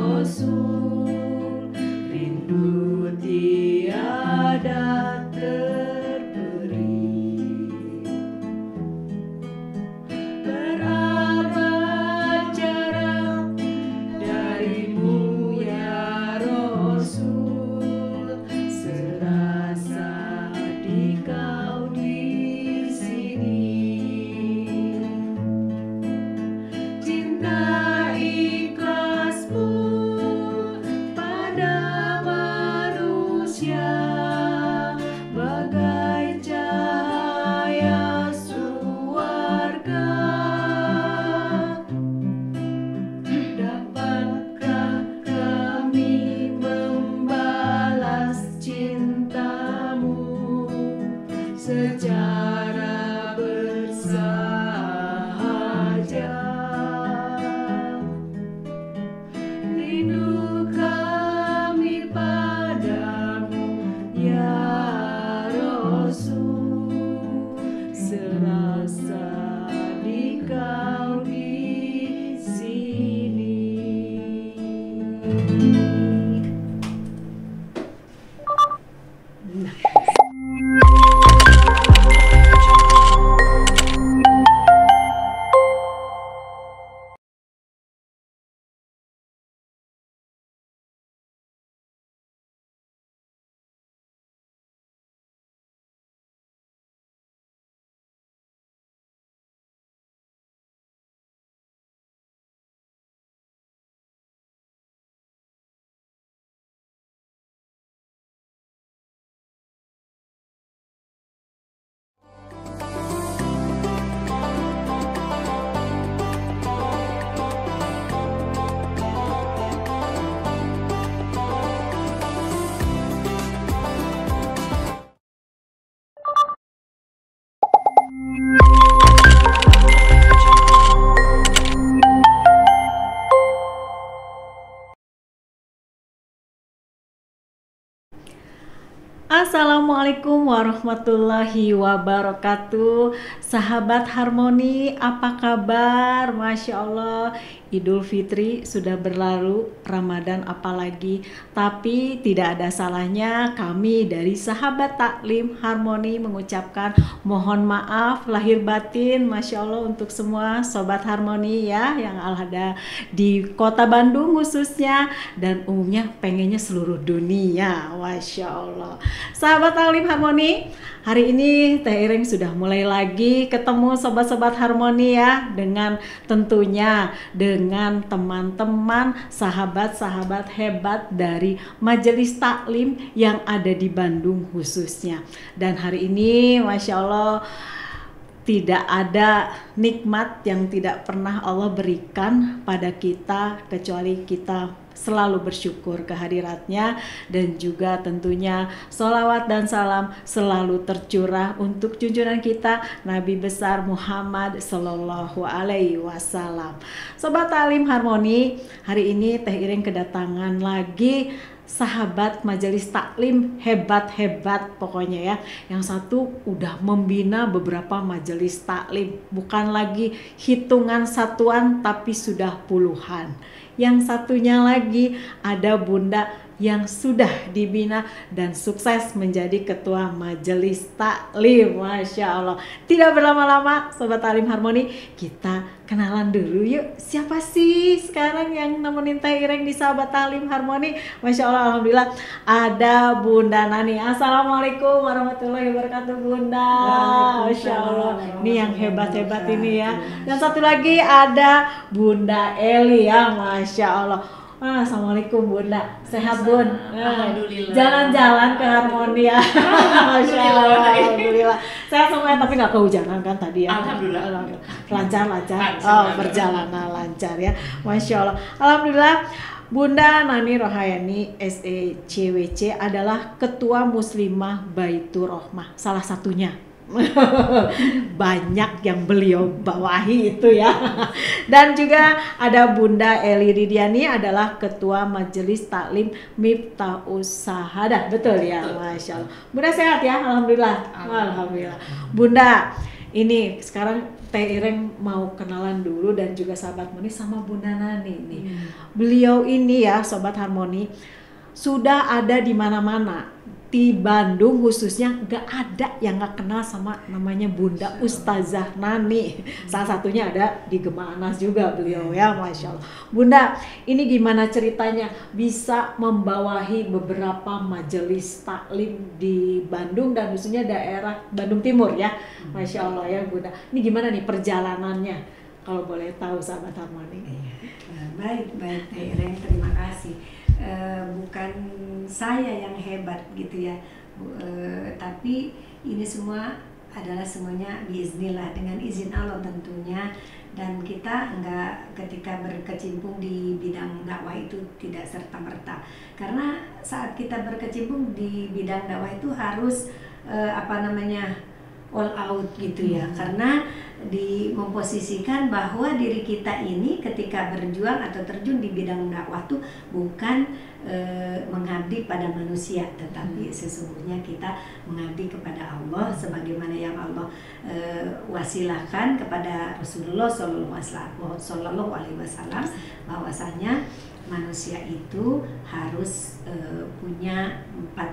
Rasul, rindu tiada terperi. Berapa jarak darimu ya Rasul, serasa di kau di sini. Cinta ikhlasmu pada manusia bagai cahaya surga. Dapatkah kami membalas cintamu secara bersahaja? Rindu kami padamu ya Rasul, serasa di kau di sini. Assalamualaikum warahmatullahi wabarakatuh. Sahabat Harmoni, apa kabar? Masya Allah, Idul Fitri sudah berlalu, Ramadan apalagi. Tapi tidak ada salahnya kami dari Sahabat Taklim Harmoni mengucapkan mohon maaf lahir batin, Masya Allah, untuk semua Sobat Harmoni ya, yang ada di kota Bandung khususnya, dan umumnya pengennya seluruh dunia. Masya Allah. Sahabat Taklim Harmoni, hari ini Teh Ireng sudah mulai lagi ketemu sobat-sobat Harmoni ya, dengan tentunya dengan teman-teman sahabat-sahabat hebat dari Majelis Taklim yang ada di Bandung khususnya. Dan hari ini Masya Allah, tidak ada nikmat yang tidak pernah Allah berikan pada kita kecuali kita selalu bersyukur kehadiratnya, dan juga tentunya sholawat dan salam selalu tercurah untuk junjungan kita Nabi besar Muhammad Sallallahu Alaihi Wasallam. Sobat Taklim Harmoni, hari ini Teh Ireng kedatangan lagi sahabat Majelis Taklim hebat-hebat pokoknya ya. Yang satu udah membina beberapa majelis taklim, bukan lagi hitungan satuan tapi sudah puluhan. Yang satunya lagi ada Bunda yang sudah dibina dan sukses menjadi ketua Majelis Taklim. Masya Allah. Tidak berlama-lama Sobat Taklim Harmoni, kita kenalan dulu yuk. Siapa sih sekarang yang nemenin Teh Ireng di Sahabat Taklim Harmoni? Masya Allah, alhamdulillah ada Bunda Nani. Assalamualaikum warahmatullahi wabarakatuh Bunda. Masya Allah, ini yang hebat-hebat ini ya. Dan satu lagi ada Bunda Eli ya, Masya Allah. Assalamualaikum Bunda, sehat Bun? Alhamdulillah. Jalan-jalan ke Harmoni ya. Masya Allah, alhamdulillah. Sehat semuanya, tapi nggak kehujanan kan tadi ya? Alhamdulillah. Lancar. Oh, perjalanan lancar ya. Masya Allah. Alhamdulillah. Bunda Nani Rohayani SECWC adalah Ketua Muslimah Baitur Rohmah, salah satunya. Banyak yang beliau bawahi itu ya. Dan juga ada Bunda Eli Ridiani adalah Ketua Majelis Taklim Miftahus Sahadah. Betul ya? Masya Allah. Bunda sehat ya? Alhamdulillah. Alhamdulillah. Bunda, Ini sekarang Teh Ireng mau kenalan dulu dan juga sahabat Harmoni sama Bunda Nani nih. Beliau ini ya Sobat Harmoni sudah ada di mana-mana. Di Bandung khususnya gak ada yang gak kenal sama namanya Bunda Ustazah Nani. Salah satunya ada di Gema Anas juga beliau ya, Masya Allah. Bunda, ini gimana ceritanya bisa membawahi beberapa majelis taklim di Bandung dan khususnya daerah Bandung Timur ya, Masya Allah ya Bunda. Ini gimana nih perjalanannya kalau boleh tahu sahabat Harmoni? Baik Teh Ireng, terima kasih. Bukan saya yang hebat gitu ya, tapi ini semua adalah semuanya biiznillah, dengan izin Allah tentunya. Dan kita enggak, ketika berkecimpung di bidang dakwah itu tidak serta-merta, karena saat kita berkecimpung di bidang dakwah itu harus all out gitu ya, karena memposisikan bahwa diri kita ini ketika berjuang atau terjun di bidang dakwah tuh bukan mengabdi pada manusia, tetapi sesungguhnya kita mengabdi kepada Allah sebagaimana yang Allah wasilahkan kepada Rasulullah Sallallahu Alaihi Wasallam, bahwasanya manusia itu harus punya 4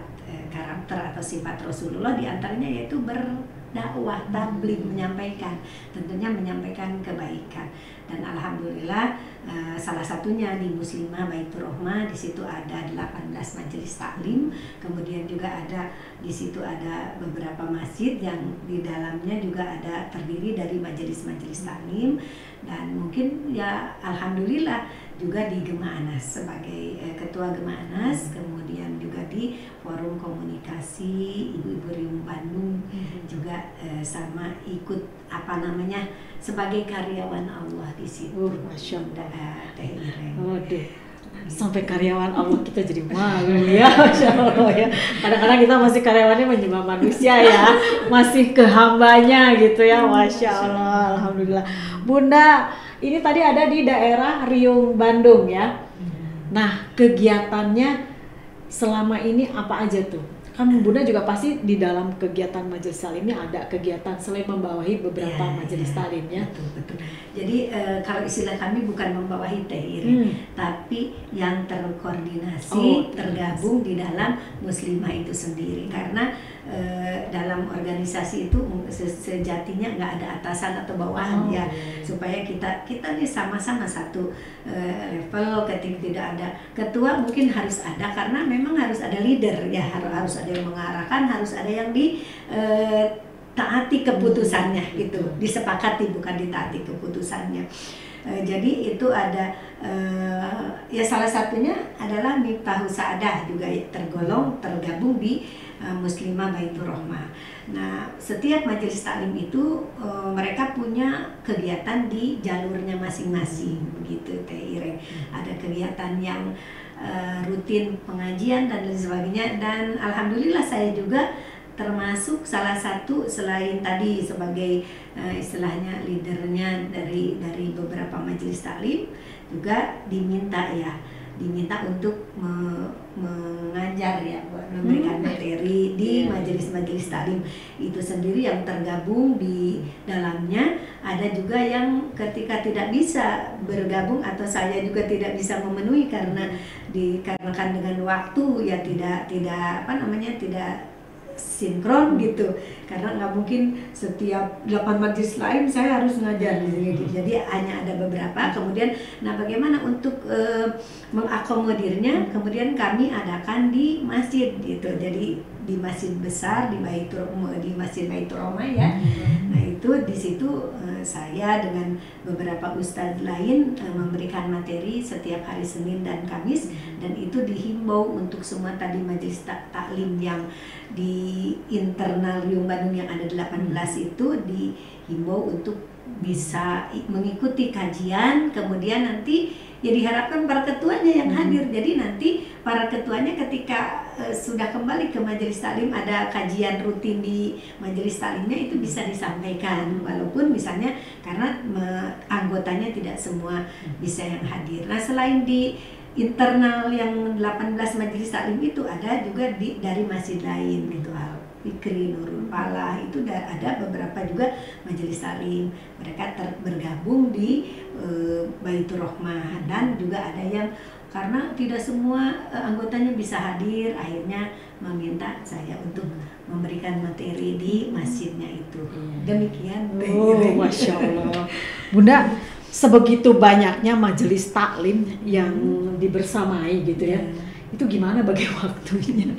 karakter atau sifat Rasulullah, diantaranya yaitu berdakwah, tabligh, menyampaikan, tentunya menyampaikan kebaikan. Dan alhamdulillah salah satunya di Muslimah Baitur Rahmah, di situ ada 18 majelis taklim, kemudian juga ada di situ ada beberapa masjid yang di dalamnya juga ada terdiri dari majelis-majelis taklim. Dan mungkin ya alhamdulillah juga di Gema Anas sebagai ketua Gema Anas, kemudian juga di forum komunikasi Ibu-ibu Riung Bandung juga sama ikut sebagai karyawan Allah di situ. Masya Allah. Teh Ireng. Waduh, sampai karyawan Allah kita jadi malu ya, Masya Allah ya. Kadang-kadang kita masih karyawannya menyembah manusia ya, masih ke hambanya gitu ya, Masya Allah. Alhamdulillah. Bunda, ini tadi ada di daerah Riung Bandung ya. Nah, kegiatannya selama ini apa aja tuh? Kan Bunda juga pasti di dalam kegiatan majelis taklimnya ada kegiatan selain membawahi beberapa majelis taklimnya. Betul. Jadi kalau istilah kami bukan membawahi Teh Ireng, tapi yang terkoordinasi, tergabung di dalam Muslimah itu sendiri. Karena dalam organisasi itu sejatinya nggak ada atasan atau bawahan ya, supaya kita nih sama-sama satu level. Ketika tidak ada ketua mungkin harus ada, karena memang harus ada leader ya, harus ada yang mengarahkan, harus ada yang taati keputusannya gitu, disepakati bukan ditaati keputusannya. Jadi itu ada ya salah satunya adalah Miftahus Sa'adah juga tergabung di Muslimah Baitur Rahmah. Nah, setiap majelis taklim itu mereka punya kegiatan di jalurnya masing-masing begitu Teh Ireng. Ada kegiatan yang rutin pengajian dan lain sebagainya, dan alhamdulillah saya juga termasuk salah satu, selain tadi sebagai istilahnya leadernya dari beberapa majelis taklim, juga diminta untuk mengajar ya, memberikan materi di majelis-majelis taklim itu sendiri yang tergabung di dalamnya. Ada juga yang ketika tidak bisa bergabung atau saya juga tidak bisa memenuhi karena dikarenakan dengan waktu ya tidak sinkron gitu, karena nggak mungkin setiap 8 majelis lain saya harus ngajar di sini. Jadi hanya ada beberapa. Kemudian bagaimana untuk mengakomodirnya, kemudian kami adakan di masjid gitu. Jadi di masjid besar di Masjid Baitur Rahmah ya. Nah itu di situ saya dengan beberapa ustadz lain memberikan materi setiap hari Senin dan Kamis, dan itu dihimbau untuk semua tadi majelis taklim yang di internal Riung Bandung yang ada 18 itu dihimbau untuk bisa mengikuti kajian. Kemudian nanti ya diharapkan para ketuanya yang hadir. Jadi nanti para ketuanya ketika sudah kembali ke majelis taklim, ada kajian rutin di majelis taklimnya, itu bisa disampaikan, walaupun misalnya karena anggotanya tidak semua bisa yang hadir. Nah selain di internal yang 18 majelis taklim itu, ada juga dari masjid lain gitu. Fikri, Nurul Falah, itu ada beberapa juga majelis taklim. Mereka bergabung di Baitur Rahmah, dan juga ada yang karena tidak semua anggotanya bisa hadir, akhirnya meminta saya untuk memberikan materi di masjidnya itu. Demikian. Masya Allah. Bunda, sebegitu banyaknya majelis taklim yang dibersamai gitu ya. Itu gimana bagi waktunya?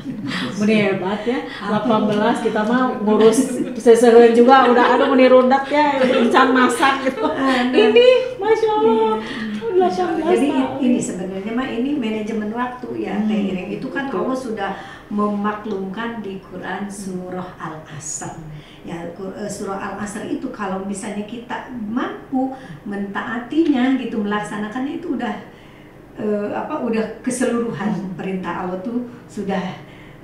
Hebat ya, 18 kita mah ngurus sesuai juga udah ada menirundak ya, rencana masak gitu. Ini Masya Allah. Jadi ini sebenarnya mah ini manajemen waktu ya, Teh Ireng. Itu kan Allah sudah memaklumkan di Quran surah Al-Asr. Ya, surah Al-Asr itu kalau misalnya kita mampu mentaatinya gitu, melaksanakannya, itu udah keseluruhan perintah Allah tuh sudah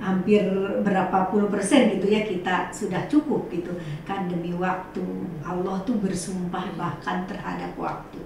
hampir berapa puluh persen gitu ya, kita sudah cukup gitu kan. Demi waktu, Allah tuh bersumpah bahkan terhadap waktu.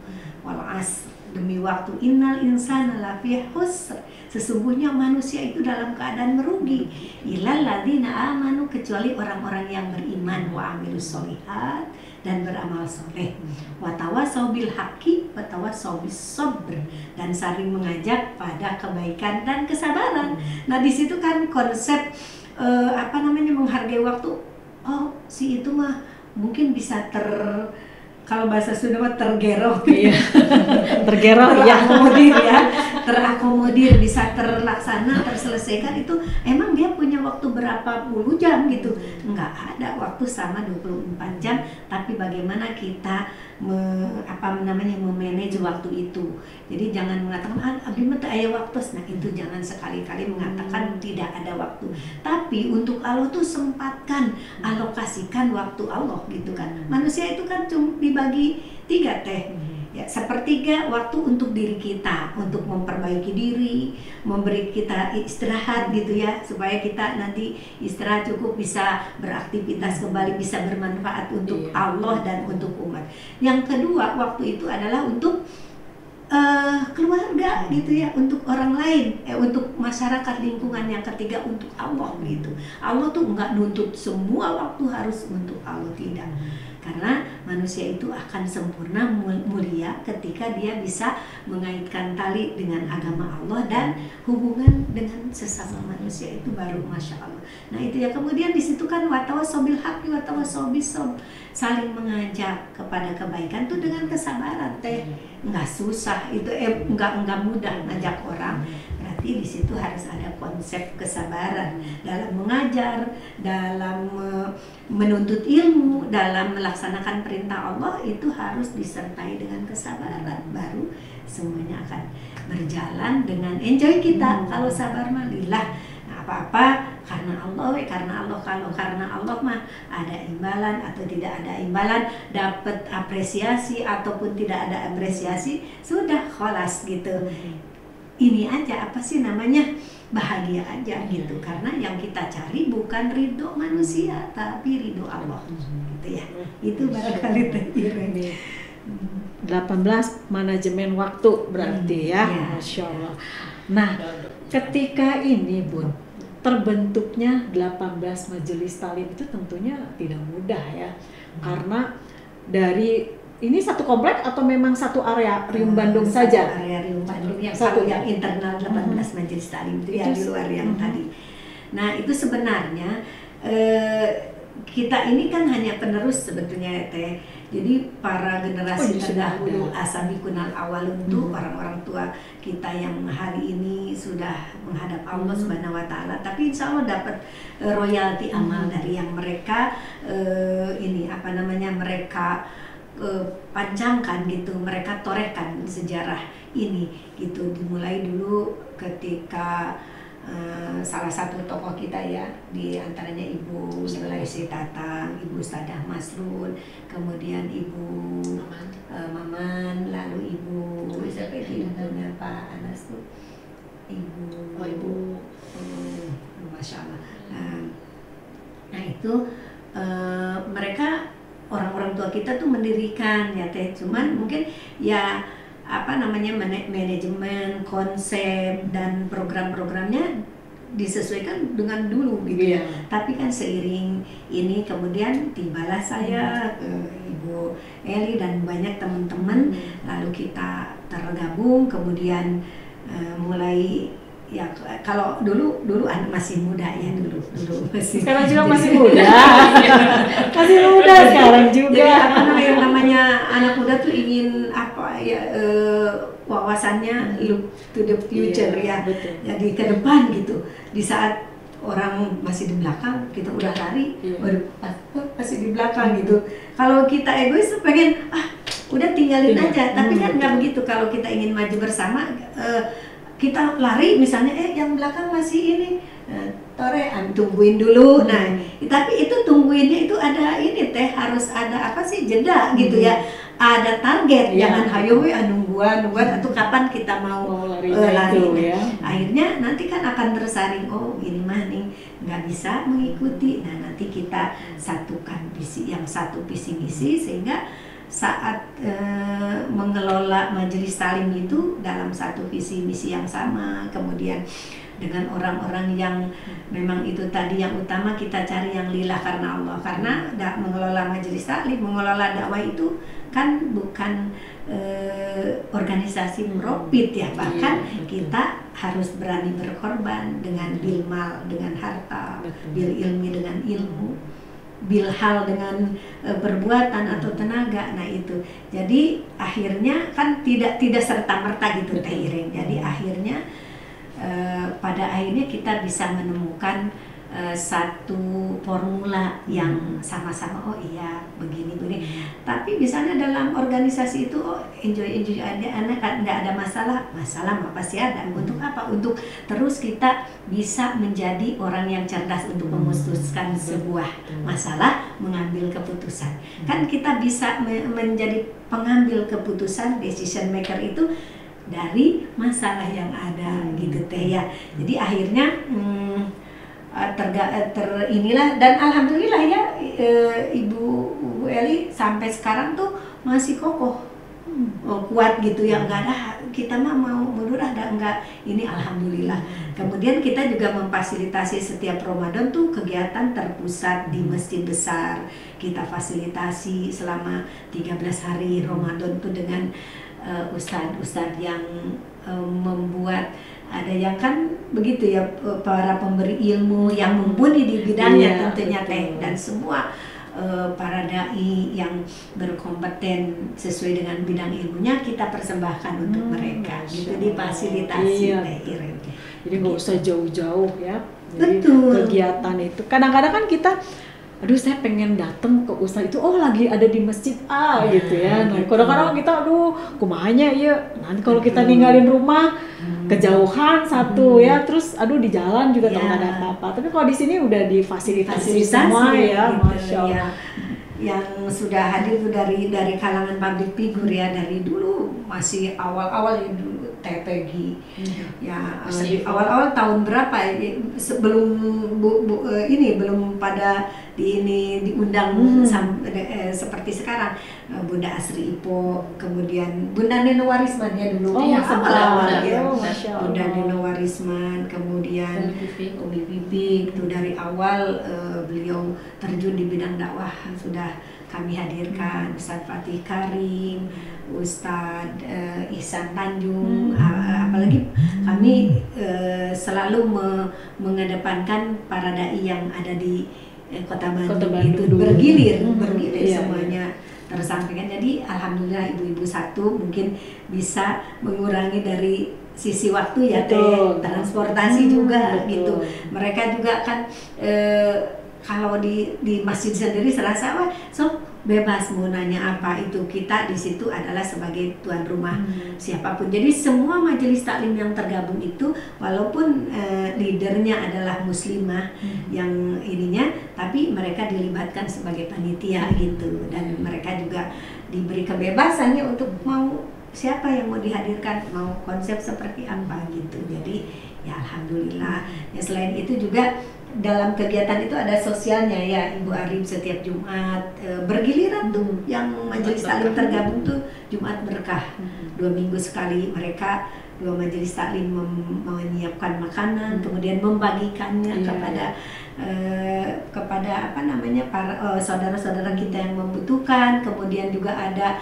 Wal asr, demi waktu, innal insana lafi khusr, sesungguhnya manusia itu dalam keadaan merugi, illal ladzina amanu, kecuali orang-orang yang beriman, wa amilus sholihat, dan beramal soleh, wa tawassaw bil haqqi wa tawassaw bis sabr, dan saling mengajak pada kebaikan dan kesabaran. Nah, di situ kan konsep menghargai waktu. Oh, si itu mah mungkin bisa kalau bahasa Sunda mah tergerok ya. Terakomodir, bisa terlaksana, terselesaikan. Itu emang dia punya waktu berapa puluh jam gitu. Enggak ada waktu sama 24 jam, tapi bagaimana kita memanage waktu itu. Jadi jangan mengatakan abdi mah teu aya waktu. Nah, itu jangan sekali-kali mengatakan tidak ada waktu. Tapi untuk Allah tuh sempatkan, alokasikan waktu Allah gitu kan. Manusia itu kan cuma dibagi 3, Teh. Ya, sepertiga waktu untuk diri kita, untuk memperbaiki diri, memberi kita istirahat gitu ya, supaya kita nanti istirahat cukup, bisa beraktivitas kembali, bisa bermanfaat untuk Allah dan untuk umat. Yang kedua, waktu itu adalah untuk keluarga gitu ya, untuk orang lain, untuk masyarakat lingkungan. Yang ketiga untuk Allah gitu. Allah tuh nggak nuntut semua waktu harus untuk Allah, tidak. Karena manusia itu akan sempurna mulia ketika dia bisa mengaitkan tali dengan agama Allah dan hubungan dengan sesama manusia, itu baru Masya Allah. Nah itu ya, kemudian di situ kan watawassaw bil haqqi watawassaw bis sabr, saling mengajak kepada kebaikan tuh dengan kesabaran, Teh. Nggak susah itu, nggak mudah ngajak orang. Berarti di situ harus ada konsep kesabaran dalam mengajar, dalam menuntut ilmu, dalam melaksanakan perintah Allah, itu harus disertai dengan kesabaran. Baru semuanya akan berjalan dengan enjoy kita. Kalau sabar mah lillah. Nah, apa-apa karena Allah, kalau karena Allah mah ada imbalan atau tidak ada imbalan, dapat apresiasi ataupun tidak ada apresiasi, sudah kholas gitu. Ini aja bahagia aja gitu, karena yang kita cari bukan ridho manusia tapi ridho Allah gitu ya. Itu barangkali terakhir. 18 manajemen waktu berarti ya. Masya Allah. Nah, ketika ini Bun, terbentuknya 18 majelis taklim itu tentunya tidak mudah ya. Karena dari ini satu komplek atau memang satu area Riung Bandung saja? Area Riung Bandung yang satu yang internal 18 majelis taklim itu ya, di luar yang tadi. Nah itu sebenarnya kita ini kan hanya penerus sebetulnya, Teh. Jadi para generasi terdahulu asabiqunal awalun itu orang-orang tua kita yang hari ini sudah menghadap Allah Subhanahu wa taala, tapi insya Allah dapat royalti amal dari yang mereka mereka pancangkan gitu, mereka torehkan sejarah ini gitu. Dimulai dulu ketika salah satu tokoh kita ya, di antaranya Ibu Sulaisi Tatang, Ibu Sadah Masrun, kemudian Ibu Maman, lalu Ibu siapa itu ibunya Pak Anas tuh, Ibu Masya Allah. Nah itu mereka orang-orang tua kita tuh mendirikan ya, Teh. Cuman mungkin ya manajemen, konsep dan program-programnya disesuaikan dengan dulu gitu ya. Iya. Tapi kan seiring ini kemudian tibalah saya ke Ibu Eli dan banyak teman-teman, lalu kita tergabung, kemudian mulai ya kalau dulu anak masih muda ya, dulu masih, Sekarang juga masih muda. Masih muda sekarang juga. jadi apa yang namanya anak muda tuh ingin apa ya, wawasannya look to the future ya, betul. jadi ke depan gitu. Di saat orang masih di belakang, kita udah lari, waduh, masih di belakang gitu. Kalau kita egois tuh pengen udah tinggalin aja, tapi kan nggak begitu. Kalau kita ingin maju bersama, kita lari misalnya, yang belakang masih ini, torean, tungguin dulu. Nah, tapi itu tungguinnya itu ada ini teh, harus ada apa sih, jeda gitu ya. Ada target, jangan hayo nungguan atau kapan kita mau lari. Ya. Akhirnya nanti kan akan tersaring, oh ini mah nih nggak bisa mengikuti. Nah, nanti kita satukan visi misi sehingga saat mengelola majelis talim itu dalam satu visi misi yang sama, kemudian dengan orang-orang yang memang itu tadi yang utama, kita cari yang lillah karena Allah. Karena mengelola majelis talim, mengelola dakwah itu kan bukan organisasi profit ya, bahkan kita harus berani berkorban dengan bil mal, dengan harta, bil ilmi dengan ilmu, bil hal dengan perbuatan atau tenaga. Nah itu, jadi akhirnya kan tidak serta merta gitu Teh Iren. Jadi akhirnya pada akhirnya kita bisa menemukan satu formula yang sama-sama, oh iya begini. Tapi misalnya dalam organisasi itu enjoy aja, anak kan nggak ada masalah mah pasti ada. Untuk apa? Untuk terus kita bisa menjadi orang yang cerdas untuk memutuskan sebuah masalah, mengambil keputusan. Kan kita bisa menjadi pengambil keputusan, decision maker itu dari masalah yang ada gitu Teh ya. Jadi akhirnya inilah, dan alhamdulillah ya, Ibu Eli sampai sekarang tuh masih kokoh, kuat gitu ya, nggak ada kita mah mau mundur ada enggak, ini alhamdulillah. Kemudian kita juga memfasilitasi setiap Ramadan tuh kegiatan terpusat di masjid besar, kita fasilitasi selama 13 hari Ramadan tuh dengan ustadz yang membuat, ada yang kan begitu ya, para pemberi ilmu yang mumpuni di bidangnya tentunya Teh, dan semua para dai yang berkompeten sesuai dengan bidang ilmunya kita persembahkan untuk mereka gitu, difasilitasi Teh Iren. Jadi nggak usah jauh-jauh ya. Jadi betul. Kegiatan itu kadang-kadang kan kita, aduh saya pengen datang ke ustaz itu, oh lagi ada di masjid gitu ya. Nah kadang-kadang kita, aduh kumahanya ya, nanti kalau kita ninggalin rumah kejauhan satu ya, terus aduh di jalan juga nggak ada apa-apa. Tapi kalau di sini udah difasilitasi semua ya, gitu, masya Allah. Yang sudah hadir tuh dari kalangan public figure ya, dari dulu masih awal-awal ya, dulu TPG ya, awal-awal tahun berapa ya, sebelum ini belum pada diundang seperti sekarang, Bunda Asri Ipo, kemudian Bunda Neno Warisman ya dulu, awal-awal ya, Bunda Neno Warisman, kemudian Umi Bibi itu dari awal beliau terjun di bidang dakwah sudah kami hadirkan, Ustadz Fatih Karim, Ustadz Ihsan Tanjung, apalagi kami selalu mengedepankan para dai yang ada di Kota Bandung itu bergilir semuanya tersampaikan. Jadi alhamdulillah ibu-ibu satu mungkin bisa mengurangi dari sisi waktu ya Teh, transportasi juga gitu. Mereka juga kan kalau di masjid sendiri serasa bebas mau nanya apa, itu kita di situ adalah sebagai tuan rumah siapapun. Jadi semua majelis taklim yang tergabung itu walaupun leadernya adalah muslimah yang ininya, tapi mereka dilibatkan sebagai panitia gitu, dan mereka juga diberi kebebasannya untuk mau siapa yang mau dihadirkan, mau konsep seperti apa gitu. Jadi ya alhamdulillah. Ya selain itu juga dalam kegiatan itu ada sosialnya ya, Ibu Arim setiap Jumat bergiliran tuh yang majelis taklim tergabung tuh Jumat berkah, 2 minggu sekali mereka dua majelis taklim menyiapkan makanan, kemudian membagikannya kepada apa namanya para saudara-saudara kita yang membutuhkan. Kemudian juga ada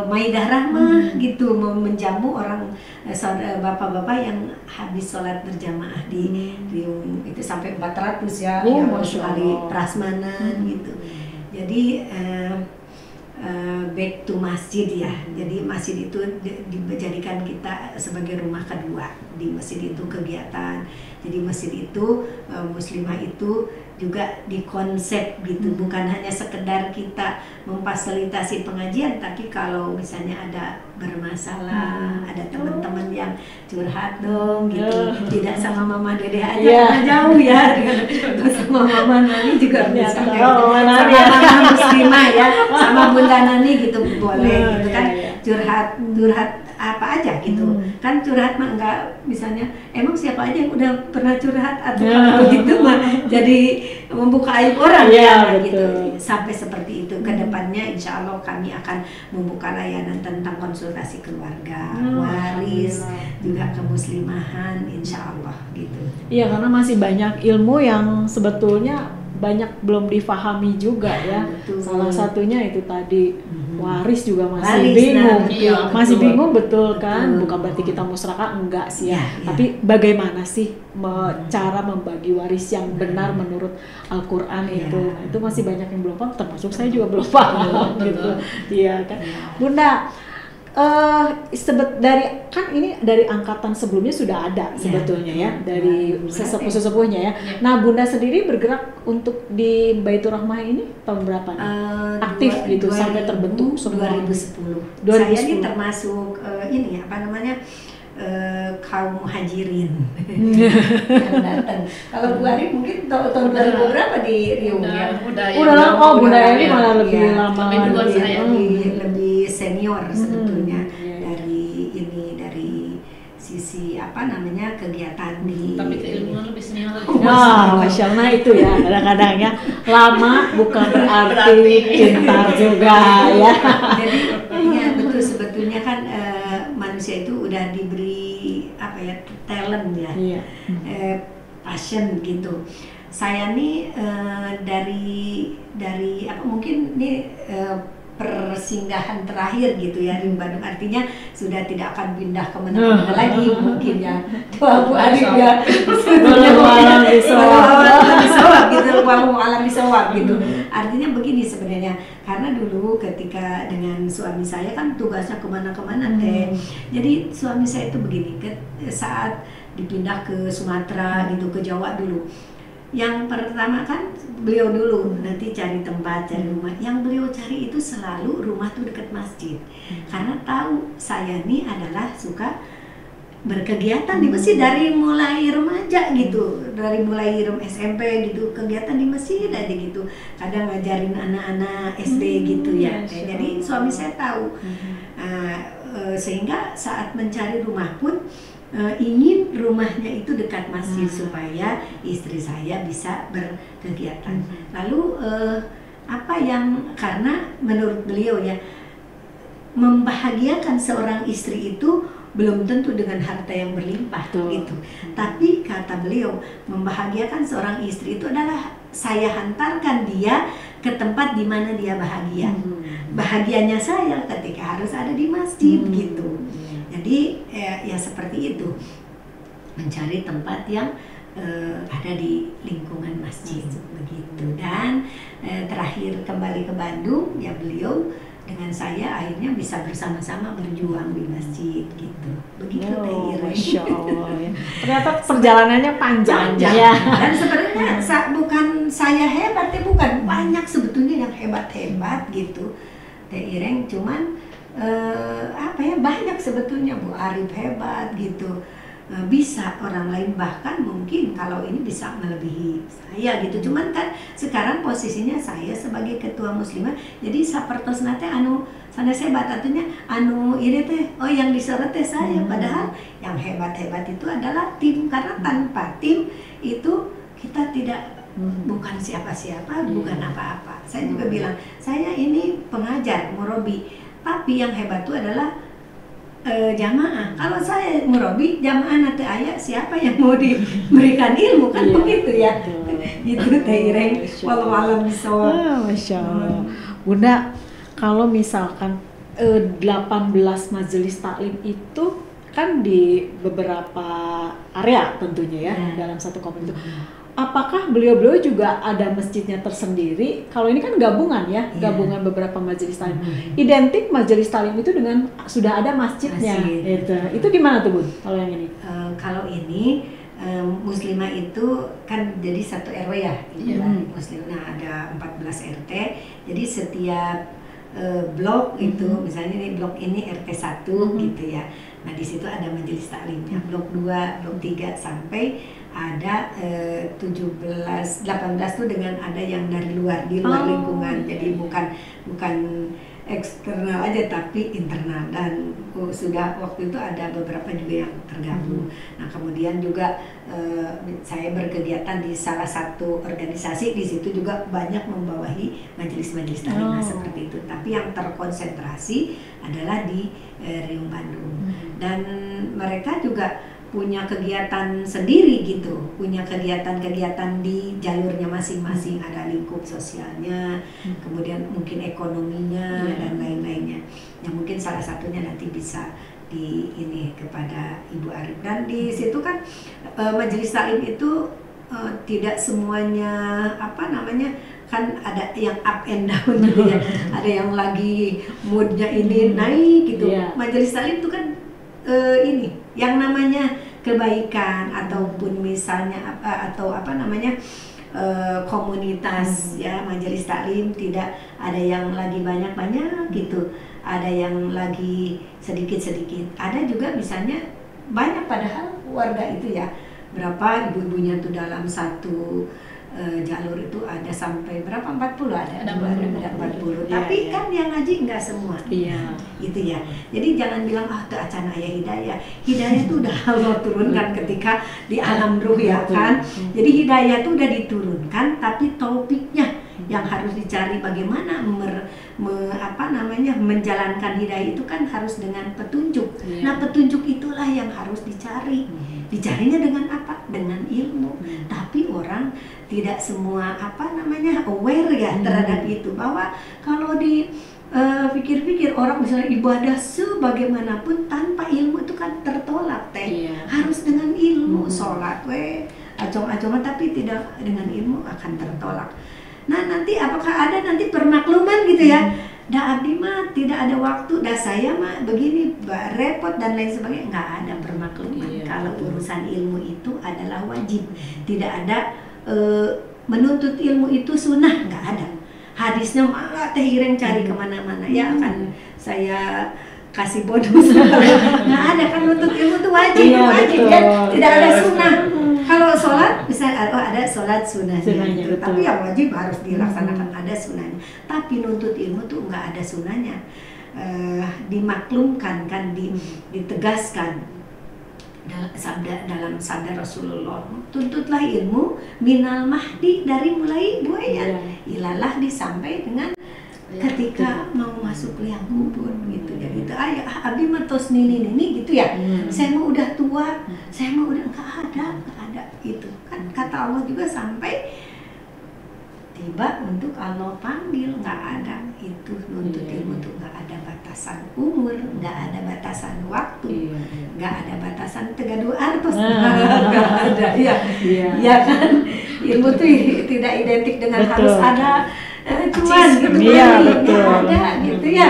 Maidah Rahmah gitu, menjamu orang bapak-bapak yang habis sholat berjamaah di Riung itu sampai 400 ya, yang kali prasmanan gitu. Jadi back to masjid ya. Jadi masjid itu dijadikan kita sebagai rumah kedua. Di masjid itu kegiatan. Jadi masjid itu muslimah itu juga dikonsep gitu, bukan hanya sekedar kita memfasilitasi pengajian, tapi kalau misalnya ada bermasalah, ada teman-teman yang curhat dong gitu, tidak sama mama dede aja karena jauh ya, sama mama Nani juga bisa, sama mama muslimah ya, sama bunda Nani gitu boleh gitu kan, curhat apa aja gitu, kan curhat mah enggak, misalnya emang siapa aja yang udah pernah curhat atau begitu mah jadi membuka aib orang gitu. Sampai seperti itu kedepannya, insya Allah kami akan membuka layanan tentang konsultasi keluarga, waris, juga kemuslimahan, insya Allah gitu. Iya, karena masih banyak ilmu yang sebetulnya banyak belum difahami juga ya. Betul. Salah satunya itu tadi waris juga masih bingung. Masih bingung betul kan? Bukan berarti kita musyarakah, enggak sih ya. Tapi bagaimana sih cara membagi waris yang benar menurut Al-Qur'an itu masih banyak yang belum paham, termasuk saya juga belum paham gitu. Iya kan. Bunda, dari angkatan sebelumnya sudah ada sebetulnya ya, dari sesepuh-sesepuhnya ya. Nah, Bunda sendiri bergerak untuk di Baitur Rahmah ini tahun berapa nih? Aktif gitu sampai terbentuk 2010. Saya ini termasuk ini apa namanya? Kaum muhajirin yang datang. Kalau Bu Ari mungkin tahun 2000 berapa di Riung ya? Udah lama. Bunda ini malah lebih lama lagi, lebih senior sebetulnya dari sisi apa namanya kegiatan di. Tapi keilmuan lebih senior lagi. Wah, Masya Allah itu ya, kadang-kadang ya lama bukan berarti pintar juga ya. Jadi ya betul, sebetulnya kan manusia itu udah diberi apa ya, talent ya, passion gitu. Saya nih dari apa mungkin ini persinggahan terakhir gitu ya di Bandung, artinya sudah tidak akan pindah kemana-mana lagi mungkin ya. Bu Ari ya sebetulnya alam disawab gitu, alam disawab gitu. Artinya begini sebenarnya, karena dulu ketika dengan suami saya kan tugasnya kemana-kemana teh. Jadi suami saya itu begini, saat dipindah ke Sumatera gitu, ke Jawa dulu. Yang pertama kan beliau dulu nanti cari tempat, cari rumah. Yang beliau cari itu selalu rumah tuh dekat masjid. Karena tahu saya ini adalah suka berkegiatan di masjid dari mulai remaja gitu, dari mulai SMP gitu, kegiatan di masjid aja gitu. Kadang ngajarin anak-anak SD gitu ya. Jadi suami saya tahu. Sehingga saat mencari rumah pun ingin rumahnya itu dekat masjid supaya istri saya bisa berkegiatan. Lalu apa yang, karena menurut beliau ya, membahagiakan seorang istri itu belum tentu dengan harta yang berlimpah gitu. Tapi kata beliau, membahagiakan seorang istri itu adalah saya hantarkan dia ke tempat di mana dia bahagia. Bahagianya saya ketika harus ada di masjid gitu. Jadi ya seperti itu, mencari tempat yang ada di lingkungan masjid begitu. Dan terakhir kembali ke Bandung ya, beliau dengan saya akhirnya bisa bersama-sama berjuang di masjid gitu. Begitu Masya Allah ya. Ternyata perjalanannya panjang ya. Dan sebenarnya bukan saya hebat ya, bukan, banyak sebetulnya yang hebat-hebat gitu Teh Ireng, cuman apa ya, banyak sebetulnya. Bu Arif hebat gitu, bisa orang lain bahkan mungkin kalau ini bisa melebihi saya gitu. Cuman kan sekarang posisinya saya sebagai ketua muslimah, jadi sapertos nate anu sanes hebat, artinya anu ini teh yang disorot teh saya. Padahal yang hebat-hebat itu adalah tim, karena tanpa tim itu kita tidak bukan siapa-siapa, bukan apa-apa. Saya juga bilang, saya ini pengajar, murabi, tapi yang hebat itu adalah jamaah. Kalau saya murabi jamaah nanti ayah siapa yang mau diberikan ilmu kan begitu ya. Gitu Teh Ireng. Walau alam bisawab. Masya Allah. Bunda, kalau misalkan 18 majelis taklim itu kan di beberapa area tentunya ya, dalam satu komunitas. Apakah beliau-beliau juga ada masjidnya tersendiri? Kalau ini kan gabungan ya, gabungan beberapa majelis taklim. Identik majelis taklim itu dengan sudah ada masjidnya. Itu gimana tuh Bun? Kalau yang ini? Kalau ini muslimah itu kan jadi satu RW ya, muslimah ada 14 RT. Jadi setiap blok itu, misalnya nih blok ini RT 1 gitu ya. Nah di situ ada majelis taklimnya. Blok 2, blok 3 sampai ada 17, 18 tuh dengan ada yang dari luar, di luar lingkungan. Jadi bukan eksternal aja tapi internal, dan sudah waktu itu ada beberapa juga yang tergabung. Nah kemudian juga saya berkegiatan di salah satu organisasi, di situ juga banyak membawahi majelis-majelis taklim seperti itu. Tapi yang terkonsentrasi adalah di Riung Bandung, dan mereka juga punya kegiatan sendiri gitu, punya kegiatan-kegiatan di jalurnya masing-masing, ada lingkup sosialnya, kemudian mungkin ekonominya dan lain-lainnya. Yang mungkin salah satunya nanti bisa di ini kepada Ibu Arif. Dan di situ kan majelis taklim itu tidak semuanya kan ada yang up and down gitu ya, ada yang lagi moodnya ini naik gitu. Majelis taklim itu kan ini yang namanya kebaikan ataupun misalnya komunitas ya, majelis taklim tidak ada yang lagi banyak-banyak gitu, ada yang lagi sedikit-sedikit, ada juga misalnya banyak, padahal warga itu ya berapa ibu-ibunya tuh dalam satu jalur itu ada sampai berapa, 40 ada 40. Tapi kan yang ngaji enggak semua. Gitu ya. Jadi jangan bilang tuh acana aya hidayah. Hidayah itu udah Allah turunkan ketika di alam ruh ya kan. Jadi hidayah itu udah diturunkan, tapi taufiknya yang harus dicari bagaimana menjalankan hidayah itu kan harus dengan petunjuk. Nah, petunjuk itulah yang harus dicari. Dicarinya dengan apa? Dengan ilmu. Tapi orang tidak semua aware ya terhadap itu, bahwa kalau di pikir-pikir orang misalnya ibadah sebagaimanapun tanpa ilmu itu kan tertolak harus dengan ilmu. Sholat acong-acongan tapi tidak dengan ilmu akan tertolak. Nah nanti apakah ada nanti permakluman gitu ya, dah abdi mah tidak ada waktu, dah saya mah begini repot dan lain sebagainya, nggak ada permakluman. Kalau urusan ilmu itu adalah wajib, tidak ada menuntut ilmu itu sunnah, nggak ada. Hadisnya malah Teh Ireng cari kemana-mana ya, akan saya kasih bonus. Nggak ada kan, nuntut ilmu itu wajib, wajib ya, tidak ada sunnah. Kalau sholat bisa ada sholat sunnahnya, tapi yang wajib harus dilaksanakan, ada sunnahnya. Tapi nuntut ilmu tuh nggak ada sunnahnya. Dimaklumkan kan, ditegaskan dalam sabda Rasulullah, tuntutlah ilmu minal mahdi, dari mulai buaya ilalah disampai dengan ketika mau masuk liang kubur gitu ya, gitu. Ayah abi matos nini gitu ya, saya mau udah tua, saya mau udah nggak ada itu kan, kata Allah juga sampai tiba untuk Allah panggil, nggak ada itu. Nuntut ilmu tuh nggak ada batasan umur, nggak ada batasan waktu, nggak ada batasan tegaduh artos, nggak ada ya kan. Ilmu tuh tidak identik dengan harus ada cuan gitu, nggak ada gitu ya.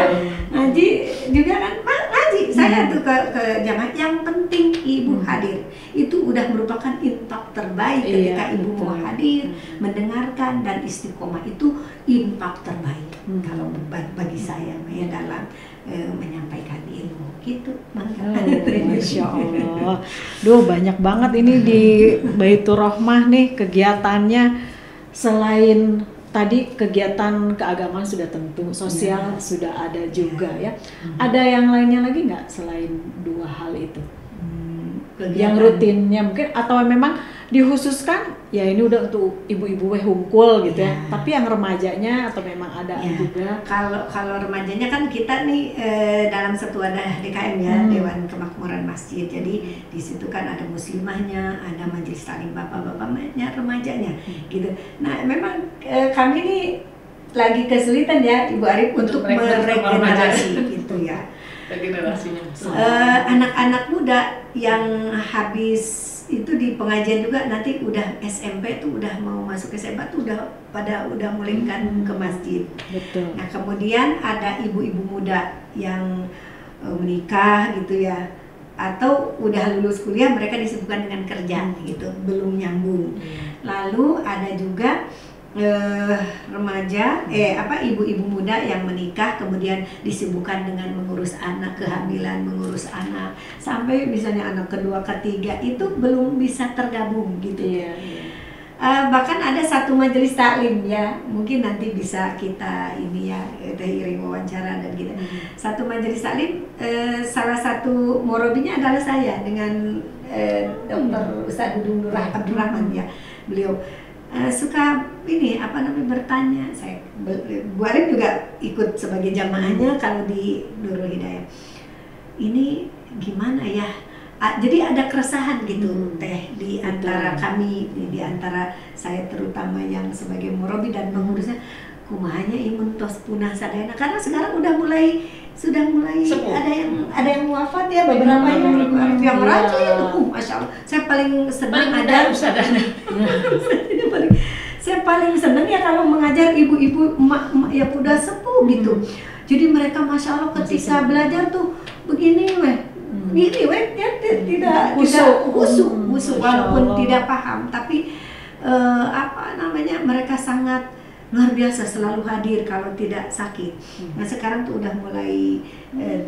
Ngaji juga kan, ngaji saya tuh ke jamaah, yang penting ibu hadir, itu udah merupakan impak terbaik ketika ibu mau hadir, mendengarkan dan istiqomah, itu impak terbaik kalau bagi saya ya dalam menyampaikan ilmu gitu. Masya Allah. Duh, banyak banget ini di Baitur Rahmah nih kegiatannya. Selain tadi kegiatan keagamaan sudah tentu, sosial sudah ada juga ya. Ada yang lainnya lagi nggak selain dua hal itu? Yang rutinnya mungkin, atau memang dikhususkan ya ini udah untuk ibu-ibu hungkul gitu ya. Iya. Tapi yang remajanya atau memang ada Ya, juga? kalau remajanya kan kita nih dalam satu wadah DKM ya, Dewan Kemakmuran Masjid. Jadi di situ kan ada muslimahnya, ada majelis taklim bapak-bapaknya, remajanya gitu. Nah, memang kami nih lagi kesulitan ya Ibu Arif untuk meregenerasi gitu ya. Regenerasinya. Anak-anak muda yang habis itu di pengajian juga nanti udah SMP tuh udah mau masuk SMA tuh udah mulai kan ke masjid. Betul. Nah, kemudian ada ibu-ibu muda yang menikah gitu ya, atau udah lulus kuliah mereka disibukkan dengan kerja gitu, belum nyambung. Lalu ada juga remaja ibu-ibu muda yang menikah kemudian disibukkan dengan mengurus anak, kehamilan, mengurus anak, sampai misalnya anak kedua ketiga itu belum bisa tergabung gitu. Bahkan ada satu majelis taklim ya, mungkin nanti bisa kita ini ya iring wawancara dan gitu. Satu majelis taklim, salah satu morobinya adalah saya dengan Dr. Ustadz Dudung Abdurrahman ya, beliau suka ini bertanya. Saya Bu Arif juga ikut sebagai jamaahnya kalau di Nurul Hidayah. Ini gimana ya? Jadi ada keresahan gitu Teh di antara kami, di antara saya terutama yang sebagai murabi dan pengurusnya, kumahanya imun tos punah sadayana, karena sekarang sudah mulai ada yang wafat ya, beberapa yang rajin itu, masya Allah. Saya paling senang ada saya paling senang ya kalau mengajar ibu-ibu emak yang udah sepuh gitu. Jadi mereka masya Allah ketika belajar tuh begini tidak khusyuk walaupun tidak paham, tapi mereka sangat luar biasa, selalu hadir kalau tidak sakit. Nah sekarang tuh udah mulai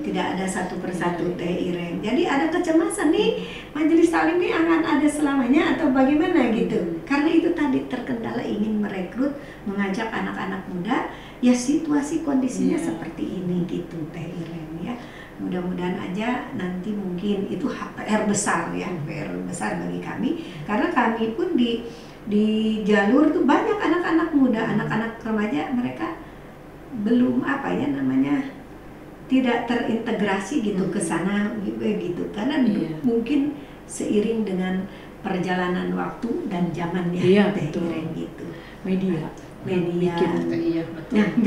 tidak ada satu persatu Teh Ireng. Jadi ada kecemasan nih, majelis taklim ini akan ada selamanya atau bagaimana gitu. Karena itu tadi terkendala ingin merekrut, mengajak anak-anak muda, ya situasi kondisinya seperti ini gitu Teh Ireng ya. Mudah-mudahan aja nanti mungkin itu PR besar ya, PR besar bagi kami, karena kami pun di jalur tuh banyak anak-anak muda, anak-anak remaja, mereka belum tidak terintegrasi gitu ke sana gitu, karena mungkin seiring dengan perjalanan waktu dan zamannya gitu. Media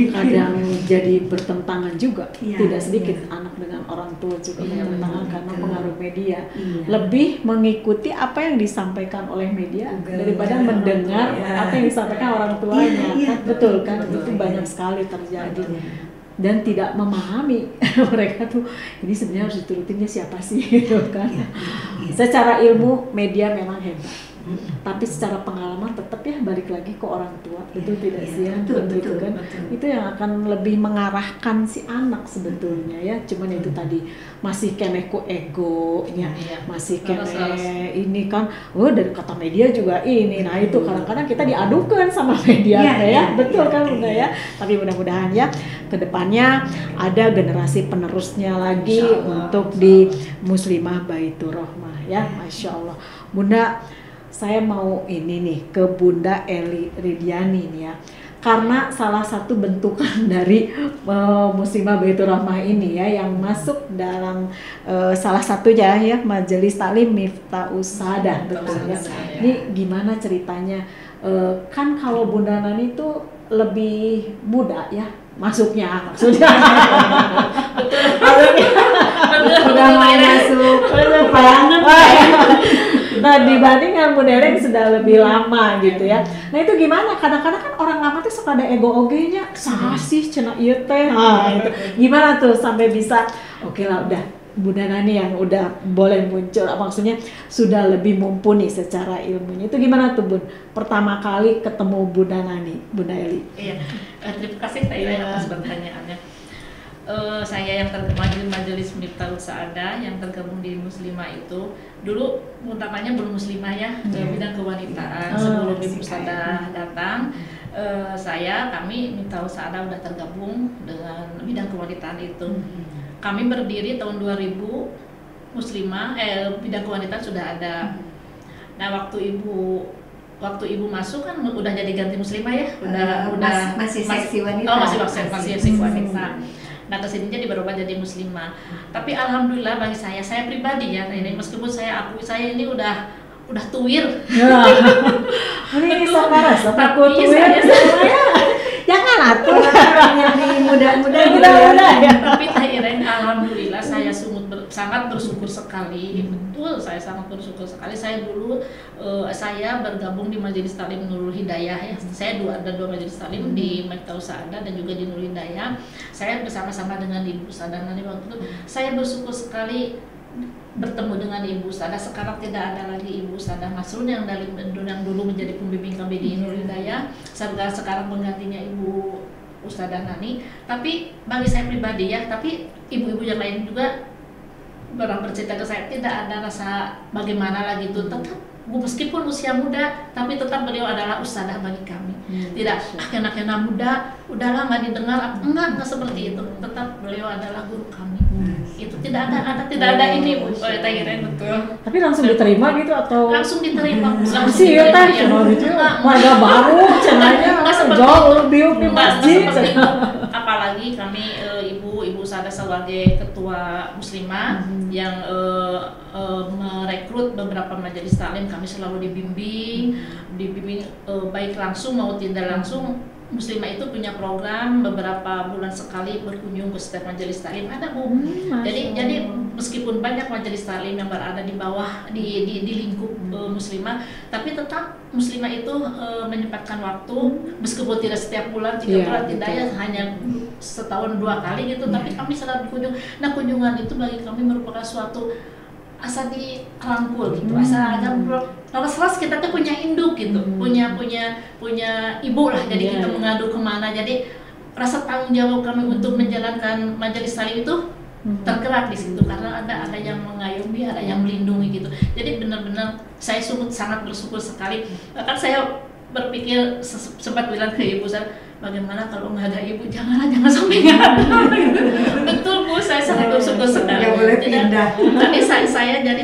kadang jadi bertentangan juga, tidak sedikit anak dengan orang tua juga bertentangan karena pengaruh media. Lebih mengikuti apa yang disampaikan oleh media daripada mendengar apa yang disampaikan orang tuanya. Betul kan? Itu banyak sekali terjadi. Dan tidak memahami mereka tuh ini sebenarnya harus diturutinnya siapa sih gitu kan. Secara ilmu media memang hebat, tapi secara pengalaman tetap ya balik lagi ke orang tua. Betul tidak sih ya? Betul kan? Itu yang akan lebih mengarahkan si anak sebetulnya ya. Cuman itu tadi masih kene ku egonya, masih kene ini kan, dari kata media juga ini. Nah itu kadang-kadang kita diadukan sama media betul kan Bunda ya. Tapi mudah-mudahan ya kedepannya ada generasi penerusnya lagi untuk di Muslimah Baitur Rahmah ya, Masya Allah. Bunda, saya mau ini nih ke Bunda Eli Ridiani nih ya, karena salah satu bentukan dari Muslimah Baitur Rahmah ini ya yang masuk dalam salah satunya ya Majelis Taklim Miftahus Saadah, betul ya. Ini gimana ceritanya? Kan kalau Bunda Nani itu lebih muda ya masuknya, maksudnya udah mau masuk peperangan. Nah dibandingkan Bunda Ellen sudah lebih lama gitu ya. Nah itu gimana? Kadang-kadang kan orang lama tuh suka ada ego-ogenya, sih cenah ieu teh. Gitu. Gimana tuh sampai bisa oke lah udah Bunda Nani yang udah boleh muncul, maksudnya sudah lebih mumpuni secara ilmunya. Itu gimana tuh Bun? Pertama kali ketemu Bunda Nani, Bunda Eli. Iya, terima kasih Teh Ireng atas pertanyaannya. Saya yang tergabung di Majelis Miftahus Saadah yang tergabung di Muslimah itu dulu utamanya belum Muslimah ya, bidang kewanitaan. Sebelum Ibu Ustadzah datang, kami Miftahus Saadah udah tergabung dengan bidang kewanitaan itu. Kami berdiri tahun 2000, Muslimah bidang kewanitaan sudah ada. Nah waktu ibu masuk kan udah jadi ganti muslimah ya, udah masih seksi wanita. Oh, masih seksi wanita. Nah, kesini jadi berubah jadi muslimah. Tapi alhamdulillah bagi saya pribadi ya, ini meskipun saya akui saya ini udah tuir. Ini sabar, aku tuir. Jangan atuh yang muda-muda gitu ya. Tapi Tairen alhamdulillah saya sangat bersyukur sekali. Betul, saya sangat bersyukur sekali. Saya dulu saya bergabung di Majelis Taklim Nurul Hidayah ya. Saya ada dua majelis taklim di Miftaul Sa'adah dan juga di Nurul Hidayah. Saya bersama-sama dengan Ibu Ustadzah Nani waktu itu. Saya bersyukur sekali bertemu dengan Ibu Ustadzah. Sekarang tidak ada lagi Ibu Ustadzah Masrun yang dulu menjadi pembimbing kami di Nurul Hidayah. Sekarang penggantinya Ibu Ustadzah Nani. Tapi bagi saya pribadi ya, tapi ibu-ibu yang lain juga bercerita ke saya, tidak ada rasa bagaimana lagi itu, tetap meskipun usia muda tapi tetap beliau adalah ustadzah bagi kami. Tidak kena muda udahlah nggak didengar, enggak seperti itu, tetap beliau adalah guru kami. Itu tidak ada ini Bu Tairen. Betul. Tapi langsung diterima gitu atau langsung diterima sih ya teh warga baru cenanya jauh lebih di masjid. Apalagi kami ibu Ustadzah sebagai ketua muslimah yang merekrut beberapa majelis taklim, kami selalu dibimbing baik langsung maupun tidak langsung. Muslimah itu punya program beberapa bulan sekali berkunjung ke setiap majelis taklim, ada Bu. Jadi meskipun banyak majelis taklim yang berada di bawah di lingkup muslimah, tapi tetap muslimah itu menyempatkan waktu meskipun tidak setiap bulan, 3 bulan tidak ya, hanya setahun 2 kali gitu, tapi kami selalu berkunjung. Nah, kunjungan itu bagi kami merupakan suatu asa dirangkul gitu, asa agak lepas kita tuh punya induk gitu, punya ibu lah, jadi kita mengadu kemana, jadi rasa tanggung jawab kami untuk menjalankan majelis taklim itu tergerak di situ karena ada yang mengayomi, ada yang melindungi gitu. Jadi benar-benar saya sangat bersyukur sekali. Bahkan saya berpikir sempat bilang ke ibu saya, bagaimana kalau nggak ada ibu, jangan sampai nggak ada. Betul Bu, saya sangat bersyukur sekali. Yang boleh pindah. Tapi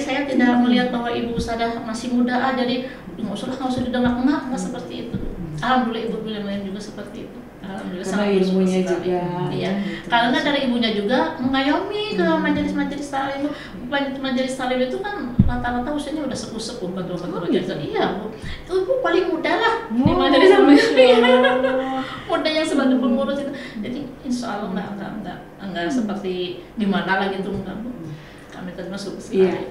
saya tidak melihat bahwa ibu sudah masih muda, jadi nggak usah didengar, enggak seperti itu. Alhamdulillah ibu lain juga seperti itu. Alhamdulillah karena ilmunya juga. Iya. Karena dari ibunya juga mengayomi ke majelis taklim. Majelis taklim itu kan rata-rata usianya udah sepuh betul. Iya Bu. Ibu paling muda lah di majelis taklim. Muda yang sebagai pengurus itu. Jadi insya Allah enggak seperti di mana lagi tuh enggak Bu. Kami termasuk sekali. Iya.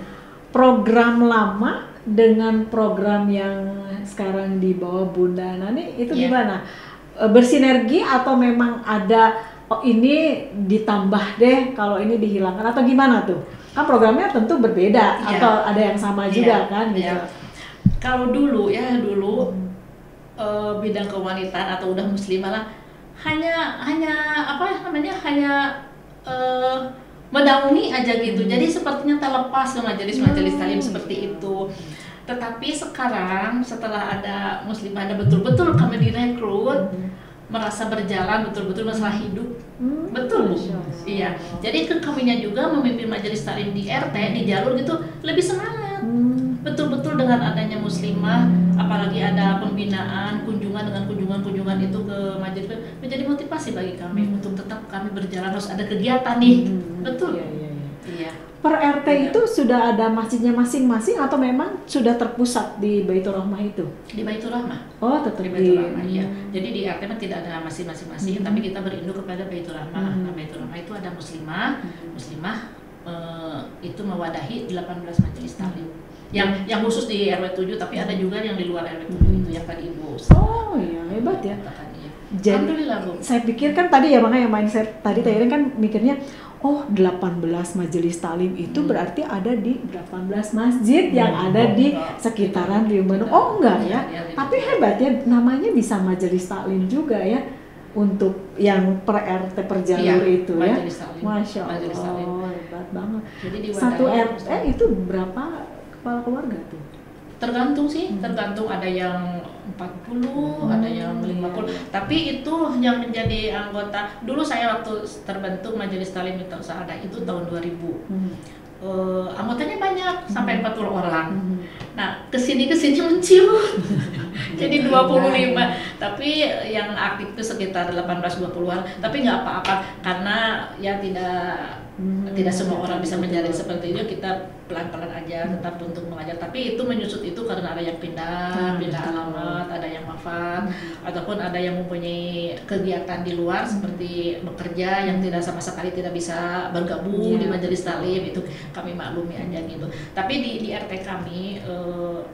Program lama dengan program yang sekarang di bawah Bunda Nani itu gimana? Bersinergi atau memang ada ini ditambah deh kalau ini dihilangkan atau gimana tuh? Kan programnya tentu berbeda atau ada yang sama juga kan gitu. Kalau dulu bidang kewanitaan atau udah muslimah lah hanya mendaungi aja gitu. Jadi sepertinya terlepas ke majelis taklim seperti itu. Tetapi sekarang setelah ada muslimah, ada betul-betul kami direkrut, merasa berjalan betul-betul masalah hidup. Betul Bu. Iya. Jadi kaminya juga memimpin majelis taklim di RT, di jalur gitu lebih semangat. Betul-betul dengan adanya muslimah, apalagi ada pembinaan, kunjungan itu ke majelis, menjadi motivasi bagi kami untuk tetap kami berjalan, harus ada kegiatan nih. Betul. Iya. Per RT itu sudah ada masjidnya masing-masing atau memang sudah terpusat di Baitur Rahmah itu? Di Baitur Rahmah. Oh, tetap di Baitur Rahmah, iya. Jadi di RT kan tidak ada masing-masing, tapi kita berinduk kepada Baitur Rahmah. Nah, Baitur Rahmah itu ada muslimah itu mewadahi 18 majelis taklim. Yang khusus di RW 7, tapi ada juga yang di luar RW 7 itu yang tadi Ibu. Oh iya, hebat ya. Jadi, alhamdulillah Bu. Saya pikir kan tadi ya makanya mindset tadi Tairen kan mikirnya 18 majelis taklim itu berarti ada di 18 masjid yang ada di sekitaran Riung Bandung. Oh enggak ya. Tapi hebat ya, namanya bisa majelis taklim juga ya untuk yang per RT per jalur itu ya. Masya Allah, hebat banget. Jadi di satu RT itu berapa kepala keluarga tuh? Tergantung sih, ada yang 40, ada yang 50. Tapi itu yang menjadi anggota. Dulu saya waktu terbentuk Majelis Taklim Miftaul Sa'adah itu tahun 2000. anggotanya banyak sampai 40 orang. Nah, kesini menciut. Jadi 25, tapi yang aktif itu sekitar 18-20-an, tapi nggak apa-apa karena ya tidak semua orang bisa menjalin seperti itu. Kita pelan-pelan aja tetap untuk mengajar, tapi itu menyusut itu karena ada yang pindah alamat, ada yang wafat, ataupun ada yang mempunyai kegiatan di luar seperti bekerja yang tidak sama sekali tidak bisa bergabung di majelis taklim. Itu kami maklumi aja gitu. Tapi di RT kami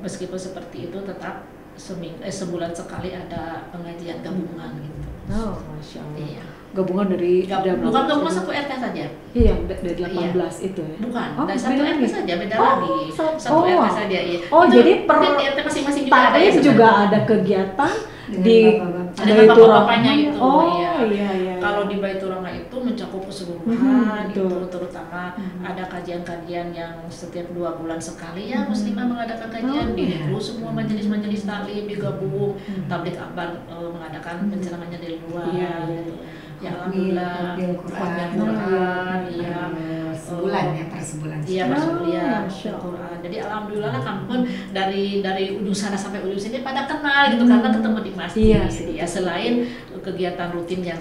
meskipun seperti itu tetap sebulan sekali ada pengajian gabungan gitu. Oh, Masya Allah. Iya. Gabungan dari bukan gabungan satu RT saja. Iya, dari 18 itu ya. Bukan, Oh, dari satu beda RT lagi. saja, beda Oh, lagi. Satu RT saja, iya. Oh, Itu jadi per mungkin di RT masing-masing juga ada ya taklim sebenarnya. juga ada kegiatan Dengan di bapak-bapak. Ada Baitur bapak-bapaknya Rahman. itu, Oh, iya. iya. Kalau di Baitur Rahman itu mencakup keseluruhan itu, betul. terutama ada kajian-kajian yang setiap 2 bulan sekali ya muslimah mengadakan kajian di Hulu, semua majelis-majelis taklim digabung, tabligh akbar mengadakan pencerahannya di luar. Iya. Gitu. Ya alhamdulillah, Quran, Quran, iya. sebulan ya, per sebulan. Iya, bersebulan Masya Allah. Quran. Jadi alhamdulillah lah kami pun dari ujung sana sampai ujung sini pada kenal gitu karena ketemu di masjid. Iya, Ya selain kegiatan rutin yang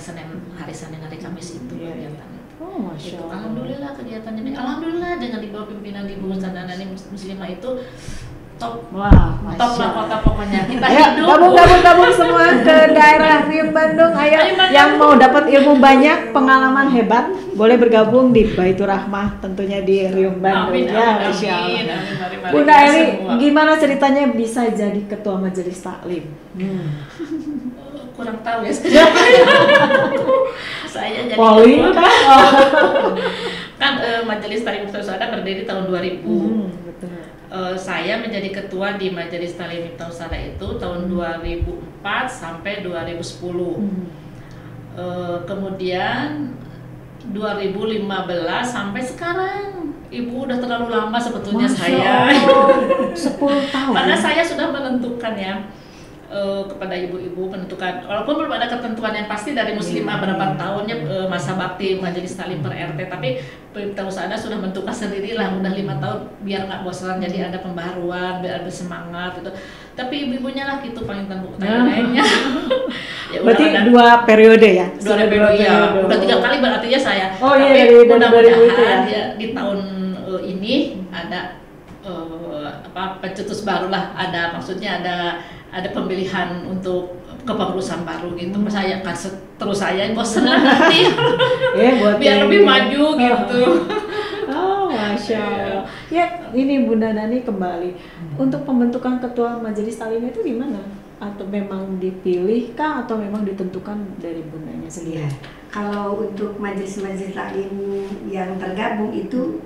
hari Senin hari Kamis itu Iya. kegiatan itu. Oh, Masya Gitu. Allah. Alhamdulillah kegiatannya alhamdulillah dengan di bawah pimpinan Ibu Ustazah Nani Muslimah itu top Wah, top Masya lah Allah. kota pokoknya. Kita Ayo, hidup. gabung semua ke daerah Riung Bandung. Ayo, Ayo, Bandung. yang mau dapat ilmu banyak, pengalaman hebat, boleh bergabung di Baitur Rahmah, tentunya di Riung Bandung. Amin, Ya, amin, Masya Allah. amin, amin. Mari, Bunda kita Eli, semua. gimana ceritanya bisa jadi ketua majelis taklim? Kurang tahu ya. Saya jadi Polling ketua. kan? Kan Majelis Taklim Miftahul Saadah berdiri tahun 2000. Betul. Saya menjadi ketua di Majelis Taklim Miftahul Saadah itu tahun 2004 sampai 2010. Kemudian 2015 sampai sekarang. Ibu udah terlalu lama sebetulnya Masya saya. Allah, 10 tahun. Karena saya sudah menentukan ya kepada ibu-ibu menentukan, walaupun belum ada ketentuan yang pasti dari muslimah berapa tahunnya masa bakti majelis taklim per RT, tapi Miftahul Saadah sudah menentukan sendiri lah udah 5 tahun biar nggak bosan, jadi ada pembaruan biar bersemangat gitu. Tapi ibu-ibunya lah gitu panggilan bu lainnya. Ya, Berarti udah 2 periode ya? dua periode ya, udah 3 kali berarti ya saya. Oh iya, tapi dari mudah-mudahan 2000 itu ya? ya di tahun ini ada pencetus baru lah, ada maksudnya ada pemilihan untuk kepengurusan baru gitu. Saya kan terus saya bosan lah nanti. Buat biar lebih maju gitu. Oh, Masya Allah. Ya, ini Bunda Nani kembali. Untuk pembentukan ketua majelis taklim itu gimana? Atau memang dipilih kah atau memang ditentukan dari bundanya sendiri? Iya. Kalau untuk majelis-majelis taklim yang tergabung itu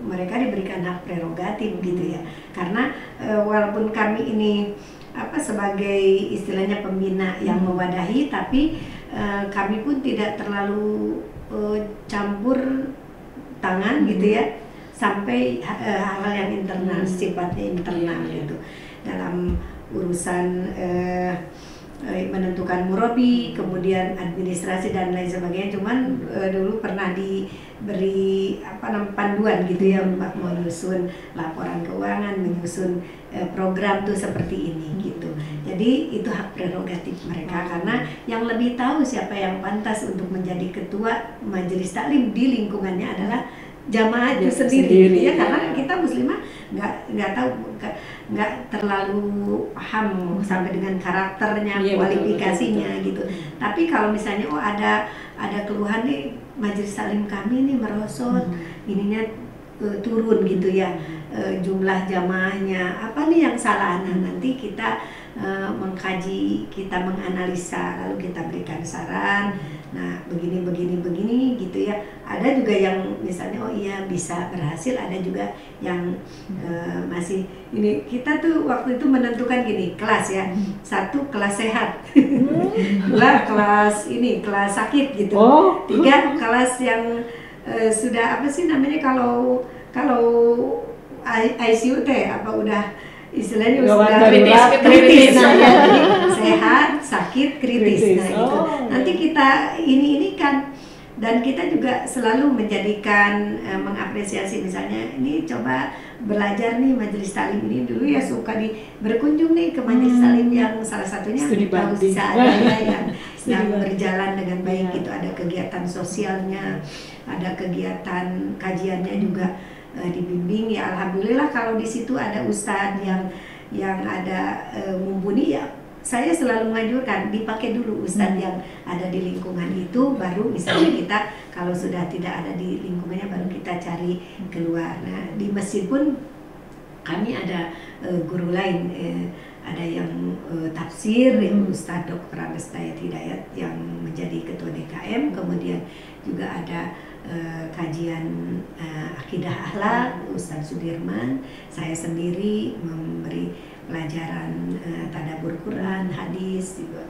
mereka diberikan hak prerogatif gitu ya. Karena walaupun kami ini sebagai istilahnya pembina yang mewadahi, tapi kami pun tidak terlalu campur tangan gitu ya, sampai hal-hal yang internal, sifatnya internal gitu dalam urusan menentukan murabi, kemudian administrasi dan lain sebagainya. Cuman dulu pernah diberi panduan gitu ya, menyusun laporan keuangan, menyusun program tuh seperti ini gitu. Jadi itu hak prerogatif mereka, karena yang lebih tahu siapa yang pantas untuk menjadi ketua majelis taklim di lingkungannya adalah jamaah itu sendiri ya, karena kita muslimah nggak tahu, nggak terlalu paham sampai dengan karakternya, kualifikasinya gitu. Tapi kalau misalnya ada keluhan nih, majelis taklim kami nih merosot, ininya turun gitu ya, jumlah jamaahnya apa nih yang salah, nanti kita mengkaji, kita menganalisa, lalu kita berikan saran. Nah, begini gitu ya. Ada juga yang misalnya oh iya bisa berhasil, ada juga yang masih ini. Kita tuh waktu itu menentukan gini, kelas ya. 1 kelas sehat. 2 kelas kelas sakit gitu. 3 kelas yang sudah apa sih namanya kalau ICU teh udah istilahnya sudah kritis. Nah, ya, jadi sehat, sakit, kritis. Nah, gitu. Nanti kita ini kan Dan kita juga selalu menjadikan mengapresiasi, misalnya ini coba belajar nih majelis taklim ini dulu ya, suka berkunjung nih ke majelis taklim yang salah satunya Miftahus Sa'adah yang berjalan dengan baik. Itu ada kegiatan sosialnya, ada kegiatan kajiannya juga dibimbing ya. Alhamdulillah kalau di situ ada ustadz yang ada mumpuni ya, saya selalu menganjurkan dipakai dulu ustadz yang ada di lingkungan itu, baru misalnya kita kalau sudah tidak ada di lingkungannya baru kita cari keluar. Nah di masjid pun kami ada guru lain, ada yang tafsir, yang Ustadz Dr. Andes Dayat Hidayat yang menjadi ketua DKM, kemudian juga ada kajian akidah akhlak Ustadz Sudirman, saya sendiri memberi pelajaran tadabbur Quran, hadis juga.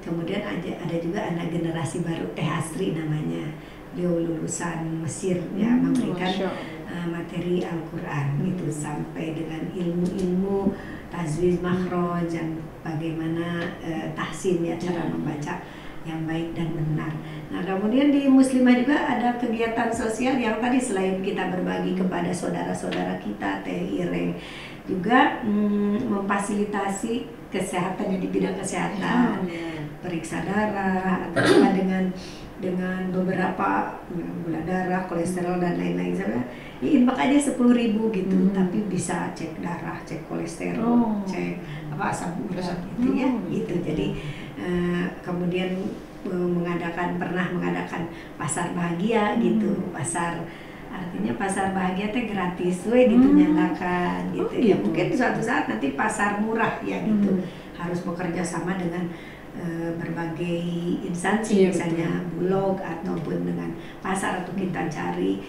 Kemudian ada juga anak generasi baru, Teh Asri namanya, dia lulusan Mesir ya, memberikan materi Al-Quran gitu, sampai dengan ilmu-ilmu tajwid, makhraj, dan bagaimana tahsin ya, cara membaca yang baik dan benar. Nah kemudian di Muslimah juga ada kegiatan sosial yang tadi selain kita berbagi kepada saudara-saudara kita, Teh Ireng juga memfasilitasi kesehatan di bidang kesehatan, periksa darah atau juga dengan beberapa gula darah, kolesterol dan lain-lain. Saya infak aja 10.000 gitu, tapi bisa cek darah, cek kolesterol, cek apa asam urat gitu ya, gitu. Jadi kemudian pernah mengadakan pasar bahagia gitu, artinya pasar bahagia teh gratis, gitu nyatakan gitu ya. Mungkin suatu saat nanti pasar murah ya gitu, harus bekerja sama dengan berbagai instansi, misalnya Bulog ataupun dengan pasar, atau kita cari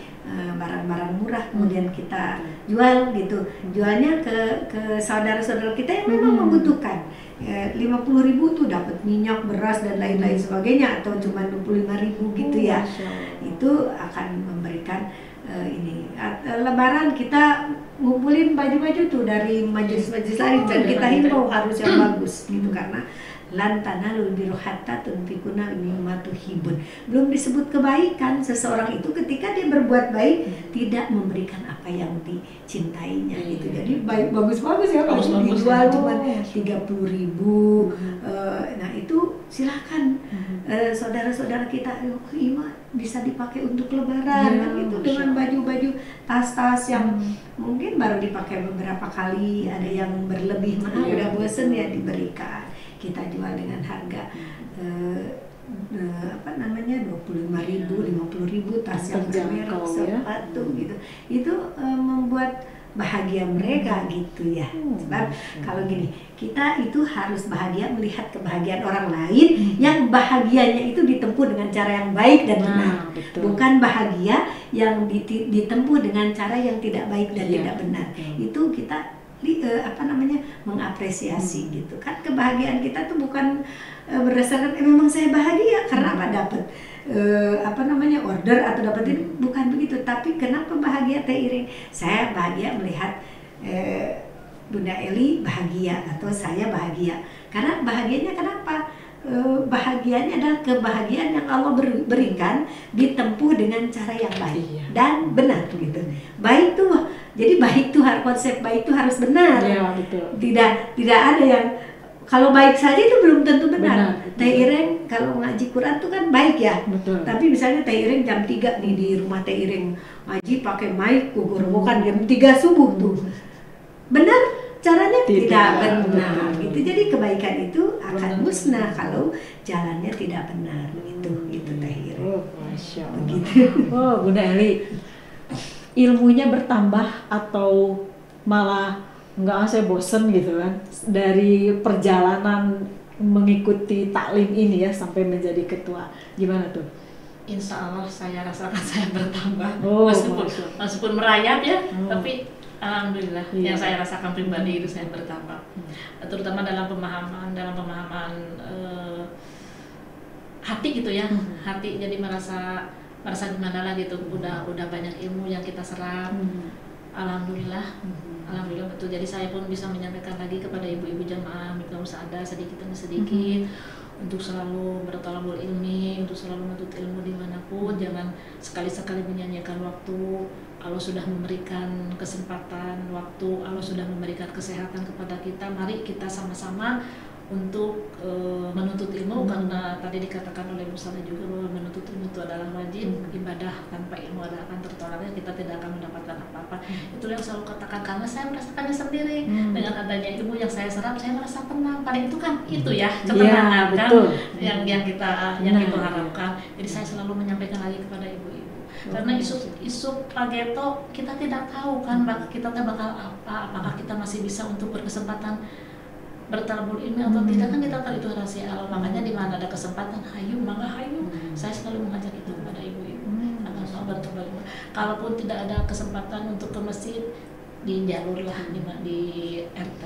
barang-barang murah kemudian kita jual gitu, jualnya ke saudara-saudara kita yang memang membutuhkan. 50.000 tuh dapat minyak, beras dan lain-lain sebagainya, atau cuma 25.000 gitu ya. Itu akan memberikan ini Lebaran kita ngumpulin baju-baju tuh dari majelis-majelis lain, dan kita himbau harus yang bagus gitu, karena lan tanalul birra hatta tunfikuna mimma tuhibbun. Belum disebut kebaikan seseorang itu ketika dia berbuat baik tidak memberikan apa yang dicintainya gitu. Jadi baik bagus-bagus ya, kalau dijual cuma 30.000. Nah itu silakan saudara-saudara kita, bisa dipakai untuk lebaran kan, itu dengan baju-baju, tas-tas yang mungkin baru dipakai beberapa kali, ada yang berlebih, udah bosen ya diberikan. Kita jual dengan harga 25.000, 50.000, tas yang bermerek, sepatu gitu. Itu membuat bahagia mereka gitu ya. Sebab kalau gini, kita itu harus bahagia melihat kebahagiaan orang lain yang bahagianya itu ditempuh dengan cara yang baik dan benar. Bukan bahagia yang ditempuh dengan cara yang tidak baik dan tidak benar. Itu kita mengapresiasi gitu kan. Kebahagiaan kita tuh bukan berdasarkan memang saya bahagia karena apa dapat order atau dapat ini, bukan begitu. Tapi kenapa bahagia Teh Ireng? Saya bahagia melihat Bunda Eli bahagia atau saya bahagia. Karena bahagianya kenapa? Bahagianya adalah kebahagiaan yang Allah berikan ditempuh dengan cara yang baik dan benar gitu. Baik tuh, jadi baik tuh, konsep baik tuh harus benar. Betul. Tidak ada yang kalau baik saja itu belum tentu benar. Teh Ireng kalau ngaji Quran tuh kan baik ya. Betul. Tapi misalnya Teh Ireng jam 3 nih di rumah Teh Ireng ngaji pakai mic, bukan jam 3 subuh tuh. Benar? Caranya tidak benar gitu. Jadi kebaikan itu akan musnah kalau jalannya tidak benar gitu Teh Ireng. Masya Allah. Begitu. Bunda Eli, ilmunya bertambah atau malah saya bosen gitu kan dari perjalanan mengikuti taklim ini ya sampai menjadi ketua, gimana tuh? Insya Allah saya rasakan saya bertambah, meskipun merayap ya, tapi alhamdulillah yang saya rasakan pribadi itu saya bertambah, terutama dalam pemahaman hati gitu ya, hati. Jadi merasa gimana lah gitu, udah banyak ilmu yang kita serap, Alhamdulillah. Alhamdulillah betul. Jadi saya pun bisa menyampaikan lagi kepada ibu-ibu jamaah Miftahul Sa'adah sedikit demi sedikit untuk selalu berthalabul ilmi, untuk selalu menuntut ilmu dimanapun. Jangan sekali-sekali menyanyiakan waktu. Allah sudah memberikan kesempatan waktu, Allah sudah memberikan kesehatan kepada kita. Mari kita sama-sama untuk menuntut ilmu, karena tadi dikatakan oleh Bu Saleh juga bahwa menuntut ilmu itu adalah wajib. Ibadah tanpa ilmu adalah akan tertolaknya, kita tidak akan mendapatkan apa-apa. Itu yang selalu katakan, karena saya merasakannya sendiri. Dengan adanya ilmu yang saya serap, saya merasa tenang. Paling itu kan itu ya, ketenangan kan yang kita harapkan. Jadi saya selalu menyampaikan lagi kepada ibu-ibu, karena isu Pak Geto kita tidak tahu kan kita bakal apa, apakah kita masih bisa untuk berkesempatan bertalabul ilmi atau tidak, kan kita tahu itu rahasia Allah. Makanya di mana ada kesempatan, hayu mangga hayu. Saya selalu mengajak itu kepada ibu-ibu agar selalu bertalabul ilmi. Kalaupun tidak ada kesempatan untuk ke masjid, di jalur lah di RT.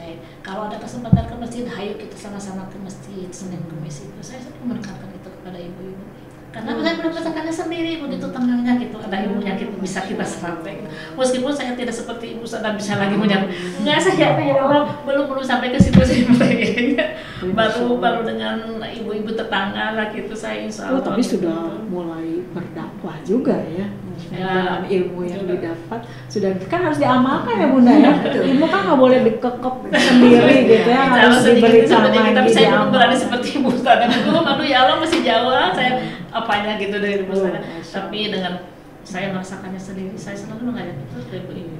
Kalau ada kesempatan ke masjid, hayu kita sama-sama ke masjid Senin Kamis itu. Saya selalu menekankan itu kepada ibu-ibu. Karena saya merasakannya sendiri, begitu tenangnya gitu, ada ilmu yang bisa kita serap. Meskipun saya tidak seperti ibu dan bisa lagi menjawab, enggak, saya belum sampai ke situ sih. baru dengan ibu-ibu tetangga lah gitu saya insya Allah. Tapi sudah mulai berdakwah juga ya. Dengan ilmu yang didapat sudah kan harus diamalkan ya Bunda ya. Ilmu kan nggak boleh dikekep sendiri gitu ya, harus diberikan lagi. Tapi saya belum berani seperti ibu Ustazah dulu. Aduh ya Allah, masih jauh saya apanya gitu dari ibu Ustazah. Tapi dengan saya merasakannya sendiri, saya selalu mengajak itu ke ibu.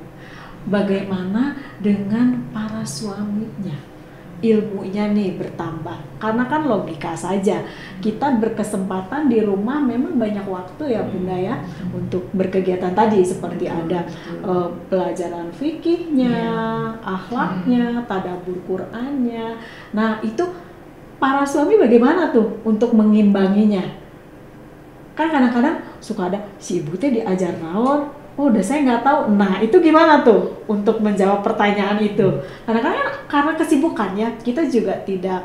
Bagaimana dengan para suaminya? Ilmunya nih bertambah, karena kan logika saja kita berkesempatan di rumah memang banyak waktu ya Bunda ya untuk berkegiatan tadi seperti ada pelajaran fikihnya, akhlaknya, tadabbur Qur'annya. Nah itu para suami bagaimana tuh untuk mengimbanginya? Kan kadang-kadang suka ada si ibu teh diajar naon, oh udah saya nggak tahu. Nah itu gimana tuh untuk menjawab pertanyaan itu? Karena kesibukannya kita juga tidak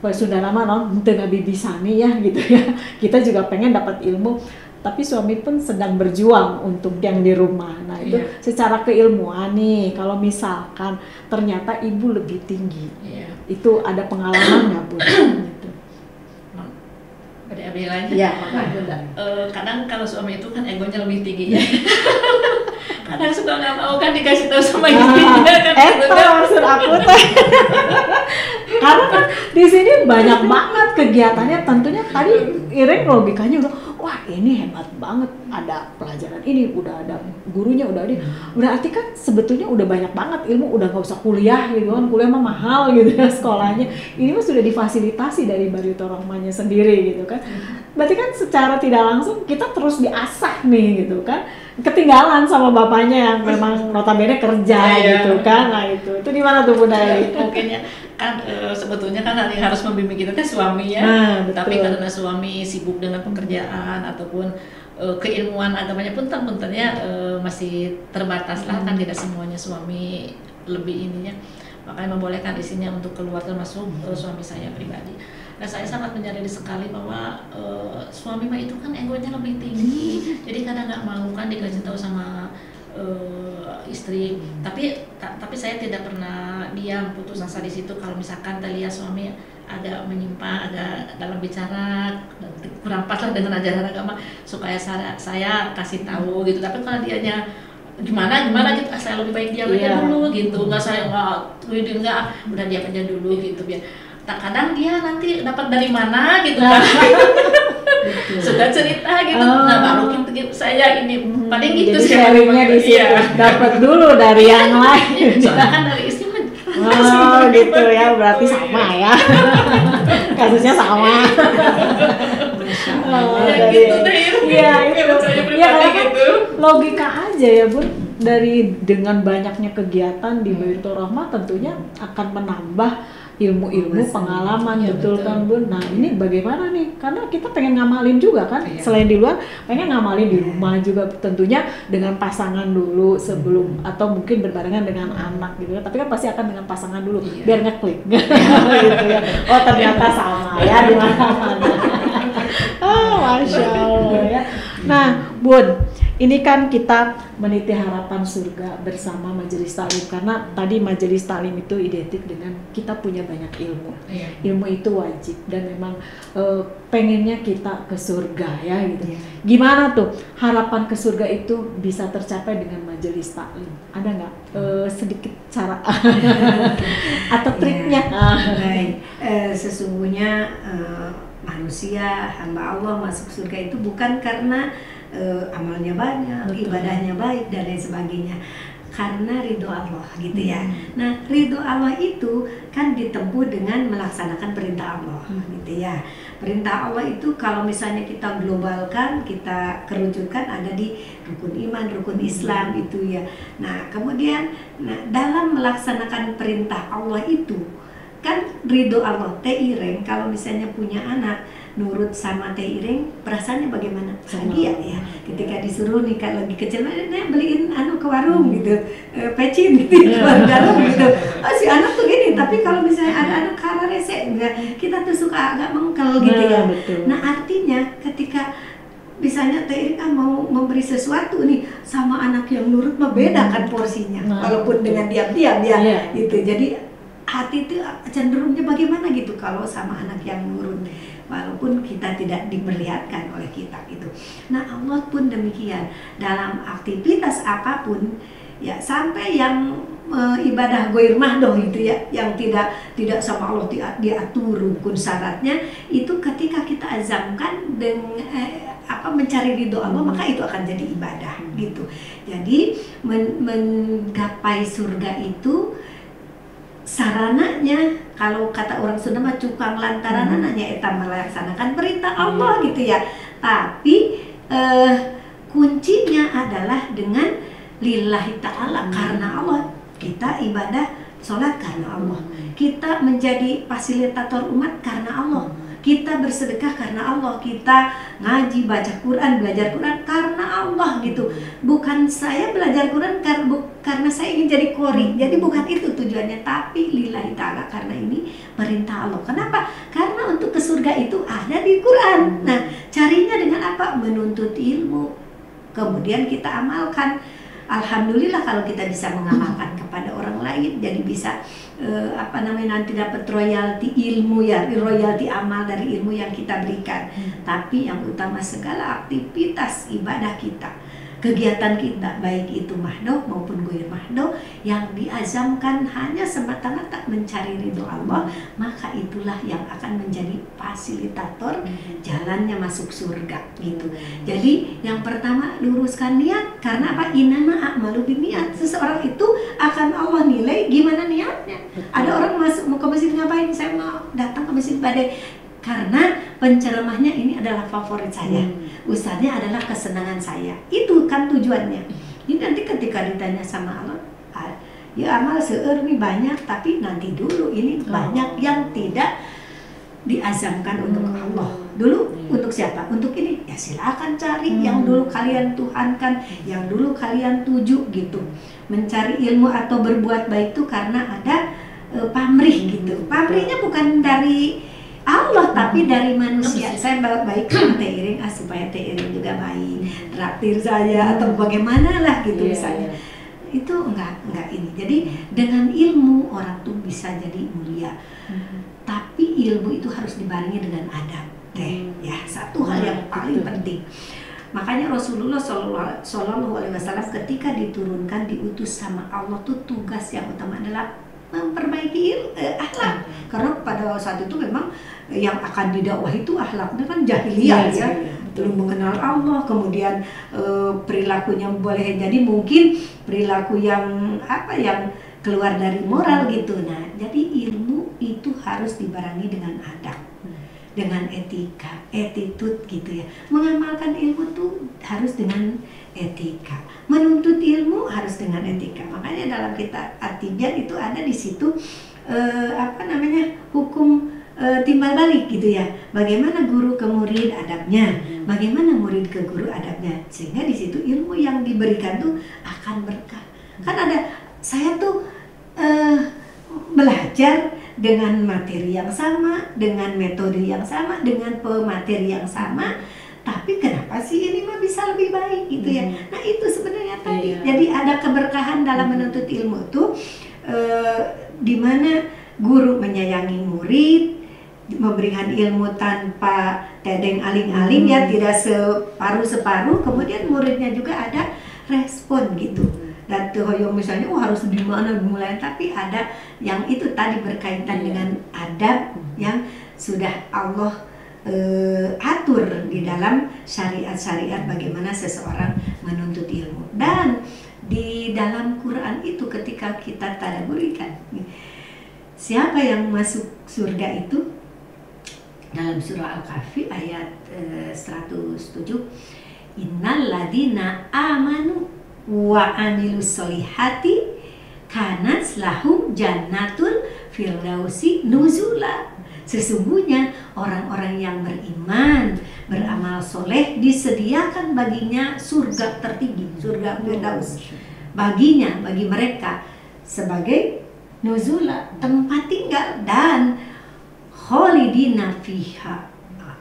sudah lama non dengan bibisani ya gitu ya. Kita juga pengen dapat ilmu, tapi suami pun sedang berjuang untuk yang di rumah. Nah itu secara keilmuan nih, kalau misalkan ternyata ibu lebih tinggi, itu ada pengalaman nggak Bu? Gitu. Ada lainnya? Ya, kadang kalau suami itu kan egonya lebih tinggi ya. Kadang suka nggak mau kan dikasih tahu sama istrinya kan. Maksud aku teh. Karena kan di sini banyak banget kegiatannya, tentunya tadi Ireng logikanya udah, wah ini hebat banget, ada pelajaran ini, udah ada gurunya, udah ada, berarti kan sebetulnya udah banyak banget ilmu, udah nggak usah kuliah gitu kan, kuliah mah mahal gitu ya sekolahnya, ini mah sudah difasilitasi dari Barito Rahmanya sendiri gitu kan, berarti kan secara tidak langsung kita terus diasah nih gitu kan, ketinggalan sama bapaknya yang memang notabene kerja gitu kan, nah itu di mana tuh Bunda Eli? Mungkin ya kan sebetulnya kan yang harus membimbing kita kan suami ya, tapi karena suami sibuk dengan pekerjaan ataupun keilmuan agamanya pun tentunya masih terbatas lah kan, tidak semuanya suami lebih ininya, makanya membolehkan isinya untuk keluar termasuk suami saya pribadi. Nah saya sangat menyadari sekali bahwa suami mah itu kan egonya lebih tinggi, jadi kadang nggak mau kan dikasih tahu sama istri, tapi saya tidak pernah diam putus asa di situ. Kalau misalkan terlihat suami agak menyimpang, agak dalam bicara kurang pas lah dengan ajaran agama, supaya saya kasih tahu gitu. Tapi kalau dianya gimana gitu, saya lebih baik diam aja dulu gitu, nggak saya nggak udah diam aja dulu gitu biar. Kadang dia nanti dapat dari mana gitu kan. Sudah cerita gitu, nah baru gitu saya ini paling gitu sih sharingnya di situ, dapat dulu dari yang lain. Soalnya kan dari istri mah gitu ya, berarti sama ya, kasusnya sama. Gitu deh. Iya itu, ya gitu. Logika aja ya Bun, dari dengan banyaknya kegiatan di Barito Rahmah tentunya akan menambah ilmu-ilmu pengalaman, betul kan Bun? Nah ini bagaimana nih? Karena kita pengen ngamalin juga kan, selain di luar pengen ngamalin di rumah juga, tentunya dengan pasangan dulu sebelum, atau mungkin berbarengan dengan anak gitu ya. Tapi kan pasti akan dengan pasangan dulu, biar ngeklik gitu ya. Oh ternyata sama ya di mana-mana. Masya Allah ya. Nah Bun, Ini kan kita meniti harapan surga bersama majelis taklim, karena tadi majelis taklim itu identik dengan kita punya banyak ilmu. Ilmu itu wajib dan memang pengennya kita ke surga ya gitu. Gimana tuh harapan ke surga itu bisa tercapai dengan majelis taklim? Ada nggak sedikit cara atau triknya? Baik, sesungguhnya manusia hamba Allah masuk surga itu bukan karena amalnya banyak, ibadahnya baik dan lain sebagainya, karena ridho Allah gitu ya. Nah, ridho Allah itu kan ditempuh dengan melaksanakan perintah Allah gitu ya. Perintah Allah itu kalau misalnya kita globalkan, kita kerucutkan ada di rukun iman, rukun Islam itu ya. Nah, kemudian dalam melaksanakan perintah Allah itu kan ridho Allah. Teh Ireng kalau misalnya punya anak nurut sama Teh Ireng, perasaannya bagaimana? Bahagia ya. Ketika disuruh nih kalau lagi kecil, beliin ke warung gitu, pecin gitu, ke warung dalam gitu. Oh si anak tuh gini, tapi kalau misalnya ada anak kara rese, kita tuh suka agak mengkel gitu ya. Betul. Nah artinya ketika misalnya Teh Ireng mau memberi sesuatu nih sama anak yang nurut mah beda kan porsinya, walaupun dengan diam-diam ya gitu. Jadi hati itu cenderungnya bagaimana gitu kalau sama anak yang nurut, walaupun kita tidak diperlihatkan oleh kita gitu. Nah Allah pun demikian dalam aktivitas apapun ya, sampai yang ibadah goir mahdoh itu ya, yang tidak sama Allah diatur rukun syaratnya, itu ketika kita azamkan dengan mencari ridho Allah, maka itu akan jadi ibadah gitu. Jadi menggapai surga itu sarananya, kalau kata orang Sunda mah cukang lantaran anaknya eta melaksanakan perintah Allah gitu ya. Tapi kuncinya adalah dengan lillahi ta'ala, karena Allah. Kita ibadah sholat karena Allah, kita menjadi fasilitator umat karena Allah, kita bersedekah karena Allah, kita ngaji, baca Quran, belajar Quran karena Allah gitu. Bukan saya belajar Quran karena saya ingin jadi qori. Jadi bukan itu tujuannya, tapi lillahi ta'ala, karena ini perintah Allah. Kenapa? Karena untuk ke surga itu ada di Quran. Nah, carinya dengan apa? Menuntut ilmu, kemudian kita amalkan. Alhamdulillah kalau kita bisa mengamalkan kepada orang lain, jadi bisa nanti dapat royalti ilmu ya, royalti amal dari ilmu yang kita berikan. Tapi yang utama segala aktivitas ibadah kita, kegiatan kita, baik itu mahdoh maupun goir mahdoh, yang diazamkan hanya semata-mata mencari ridho Allah, maka itulah yang akan menjadi fasilitator jalannya masuk surga gitu. Jadi yang pertama luruskan niat, karena apa? Innama a'malu binniyat. Seseorang itu akan Allah nilai gimana niatnya. Ada orang masuk mau ke masjid, ngapain? Saya mau datang ke masjid badai karena penceramahnya ini adalah favorit saya, ustadznya adalah kesenangan saya. Itu kan tujuannya. Ini nanti ketika ditanya sama Allah, ya amal seueur nih banyak, tapi nanti dulu ini banyak yang tidak diazamkan untuk Allah. Dulu untuk siapa? Untuk ini ya silakan cari yang dulu kalian tuhankan, yang dulu kalian tuju gitu. Mencari ilmu atau berbuat baik itu karena ada pamrih gitu. Pamrihnya bukan dari Allah tapi dari manusia. Saya baik sama Teh Ireng supaya Teh Ireng juga baik, traktir saya atau bagaimana lah gitu misalnya. Itu enggak ini. Jadi dengan ilmu orang tuh bisa jadi mulia. Tapi ilmu itu harus dibarengi dengan adab. Ya, satu hal yang paling penting. Makanya Rasulullah Shallallahu Alaihi Wasallam ketika diturunkan, diutus sama Allah tuh tugas yang utama adalah memperbaiki akhlak, karena pada saat itu memang yang akan didakwah itu akhlaknya kan jahiliyah ya, belum mengenal Allah, kemudian perilakunya boleh jadi mungkin perilaku yang yang keluar dari moral gitu. Nah, jadi ilmu itu harus dibarengi dengan adab, dengan etika, attitude gitu ya. Mengamalkan ilmu tuh harus dengan etika, menuntut ilmu harus dengan etika. Makanya dalam kitab At-Tibyan itu ada di situ hukum timbal balik gitu ya. Bagaimana guru ke murid adabnya, bagaimana murid ke guru adabnya, sehingga di situ ilmu yang diberikan tuh akan berkah. Kan ada saya tuh belajar dengan materi yang sama, dengan metode yang sama, dengan pemateri yang sama, tapi kenapa sih ini mah bisa lebih baik gitu ya. Nah itu sebenarnya tadi. Jadi ada keberkahan dalam menuntut ilmu tuh di mana guru menyayangi murid, memberikan ilmu tanpa tedeng aling-aling ya, tidak separuh-separuh. Kemudian muridnya juga ada respon gitu. Dan hoyong misalnya harus di mana dimulai, tapi ada yang itu tadi berkaitan dengan adab yang sudah Allah atur di dalam syariat-syariat bagaimana seseorang menuntut ilmu. Dan di dalam Quran itu ketika kita tadabburikan siapa yang masuk surga itu, dalam surah Al-Kahfi ayat 107, innal ladina amanu wa amilus solihati kanat lahum jannatul firdausi nuzula. Sesungguhnya orang-orang yang beriman, beramal soleh, disediakan baginya surga tertinggi, surga firdaus. Baginya, bagi mereka sebagai nuzula, tempat tinggal, dan kholidina fiha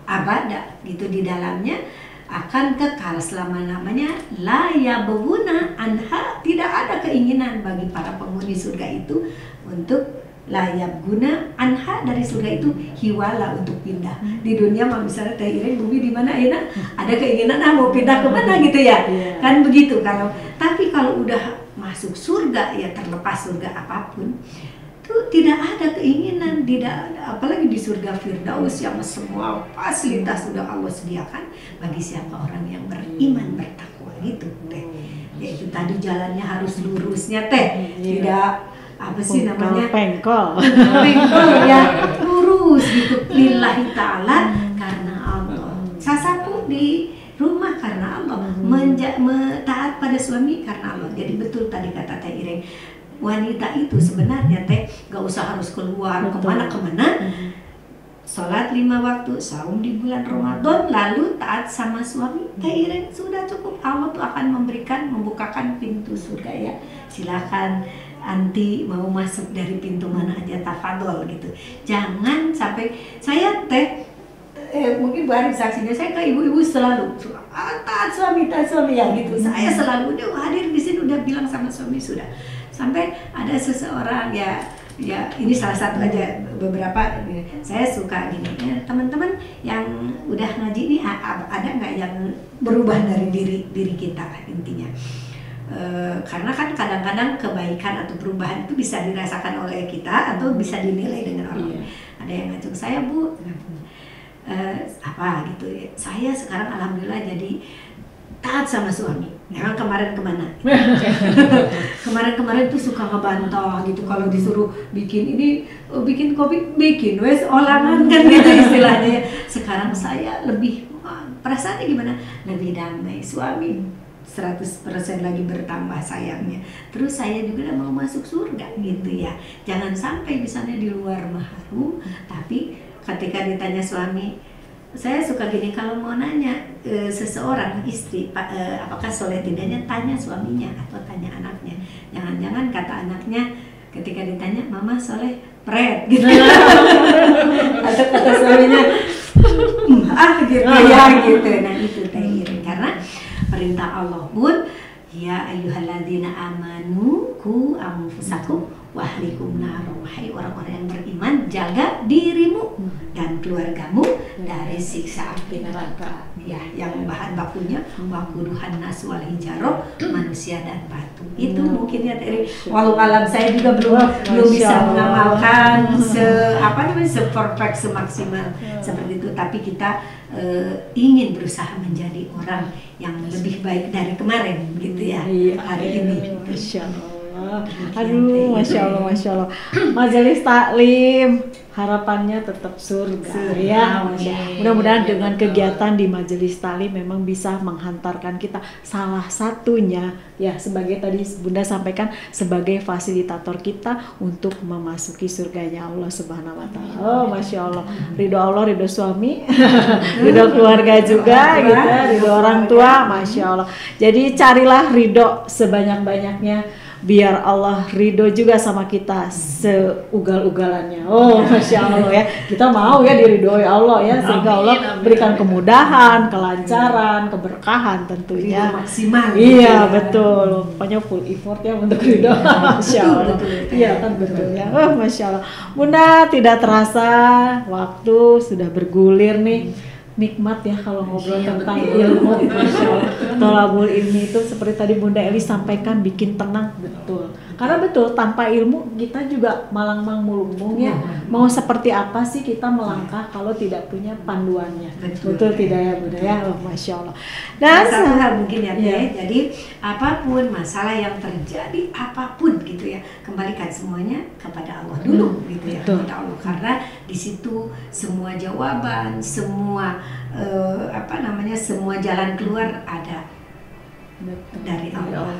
abada, gitu, di dalamnya akan kekal selama-lamanya. La yabghuna anha, tidak ada keinginan bagi para penghuni surga itu untuk la yabghuna anha, dari surga itu hiwala, untuk pindah. Di dunia mah misalnya Teh Iring bumi di mana enak, ada keinginan mau pindah ke mana gitu ya. Kan begitu. Tapi kalau udah masuk surga ya, terlepas surga apapun itu tidak ada keinginan, tidak ada, apalagi di surga Firdaus yang semua fasilitas sudah Allah sediakan bagi siapa orang yang beriman, bertakwa gitu Teh. Yaitu tadi jalannya harus lurusnya Teh, tidak apa sih namanya, pengkol ya, lurus gitu, lillahi ta'ala, karena Allah. Sasapu di rumah karena Allah, taat pada suami karena Allah. Jadi betul tadi kata Teh Iring, wanita itu sebenarnya Teh gak usah harus keluar kemana-kemana, sholat 5 waktu, saum di bulan Ramadan, lalu taat sama suami, Teh Iring sudah cukup. Allah tuh akan membukakan pintu surga ya. Silakan anti mau masuk dari pintu mana aja, tafadol gitu. Jangan sampai saya Teh mungkin Bu Arif saksinya, saya ke ibu-ibu selalu taat suami ya gitu. Saya selalu hadir di sini udah bilang sama suami sudah. Sampai ada seseorang ya ini salah satu aja, beberapa saya suka gini, teman-teman yang udah ngaji ini ada nggak yang berubah dari diri kita intinya. Karena kan kadang-kadang kebaikan atau perubahan itu bisa dirasakan oleh kita atau bisa dinilai dengan orang. Ada yang ngajak saya, Bu, apa gitu ya, saya sekarang alhamdulillah jadi taat sama suami. Memang kemarin kemana? Kemarin tuh suka ngebantah gitu, kalau disuruh bikin ini, bikin kopi, bikin wes olangan kan gitu istilahnya. Sekarang saya lebih, perasaannya gimana? Lebih damai, suami 100% lagi bertambah sayangnya. Terus saya juga mau masuk surga gitu ya. Jangan sampai misalnya di luar mahrum, tapi ketika ditanya suami, saya suka gini, kalau mau nanya seseorang istri apakah soleh tidaknya, tanya suaminya atau tanya anaknya. Jangan-jangan kata anaknya ketika ditanya, mama soleh pret gitu. Atau kata suaminya gitu ya gitu. Nah itu Teh Iring, karena perintah Allah pun ya ayyuhalladzina amanu qu anfusakum wa ahlikum nar. Wahai orang-orang yang beriman, jaga dirimu dan keluargamu dari siksa api neraka. Ya, yang bahan bakunya waquduhan nas wal hijarah, manusia dan batu. Itu mungkin ya dari walau alam saya juga belum bisa mengamalkan se-perfect, semaksimal seperti itu, tapi kita ingin berusaha menjadi orang yang lebih baik dari kemarin gitu ya hari ini. Masya Allah. Aduh, Masya Allah. Majelis taklim harapannya tetap surga ya. Mudah-mudahan dengan kegiatan di majelis taklim memang bisa menghantarkan kita, salah satunya ya sebagai tadi Bunda sampaikan, sebagai fasilitator kita untuk memasuki surganya Allah Subhanahu wa taala. Oh, Masya Allah. Ridho Allah, ridho suami, ridho keluarga juga gitu, ridho orang tua, Masya Allah. Jadi carilah ridho sebanyak-banyaknya biar Allah ridho juga sama kita seugal-ugalannya. Oh, Masya Allah ya, kita mau ya diridhoi Allah ya, sehingga Allah berikan kemudahan, kelancaran, keberkahan tentunya. Maksimal. Iya betul, pokoknya full effort ya untuk ridho. Masya Allah. Iya kan betul ya. Oh, Masya Allah. Bunda, tidak terasa waktu sudah bergulir nih. Nikmat ya kalau ngobrol tentang ilmu. Masya Allah. Tolabul ilmi itu seperti tadi Bunda Eli sampaikan, bikin tenang, betul. Karena betul, tanpa ilmu kita juga malang-mang mulung ya. Mau seperti apa sih kita melangkah kalau tidak punya panduannya? Betul tidak ya Bunda ya? Oh, Masya Allah. Dan satu hal mungkin ya Teh, jadi apapun masalah yang terjadi, apapun gitu ya, kembalikan semuanya kepada Allah dulu gitu ya, kepada Allah, karena di situ semua jawaban, semua semua jalan keluar ada dari Allah.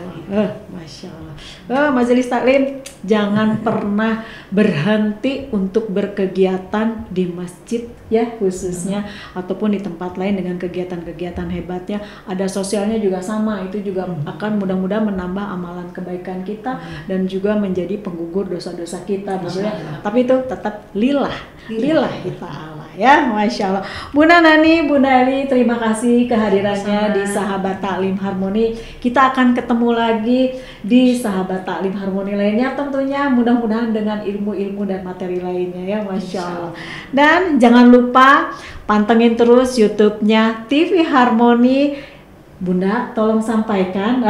Masya Allah. Majelis Taklim, jangan pernah berhenti untuk berkegiatan di masjid ya khususnya, ataupun di tempat lain dengan kegiatan-kegiatan hebatnya. Ada sosialnya juga sama, itu juga akan mudah-mudahan menambah amalan kebaikan kita dan juga menjadi penggugur dosa-dosa kita gitu ya. Tapi itu tetap lillahi ta'ala ya. Masya Allah. Bunda Nani, Bunda Eli, terima kasih kehadirannya di Sahabat Taklim Harmoni. Kita akan ketemu lagi di Sahabat Taklim Harmoni lainnya tentunya, mudah-mudahan dengan ilmu-ilmu dan materi lainnya ya. Masya Allah. Dan jangan lupa pantengin terus YouTube-nya TV Harmoni. Bunda tolong sampaikan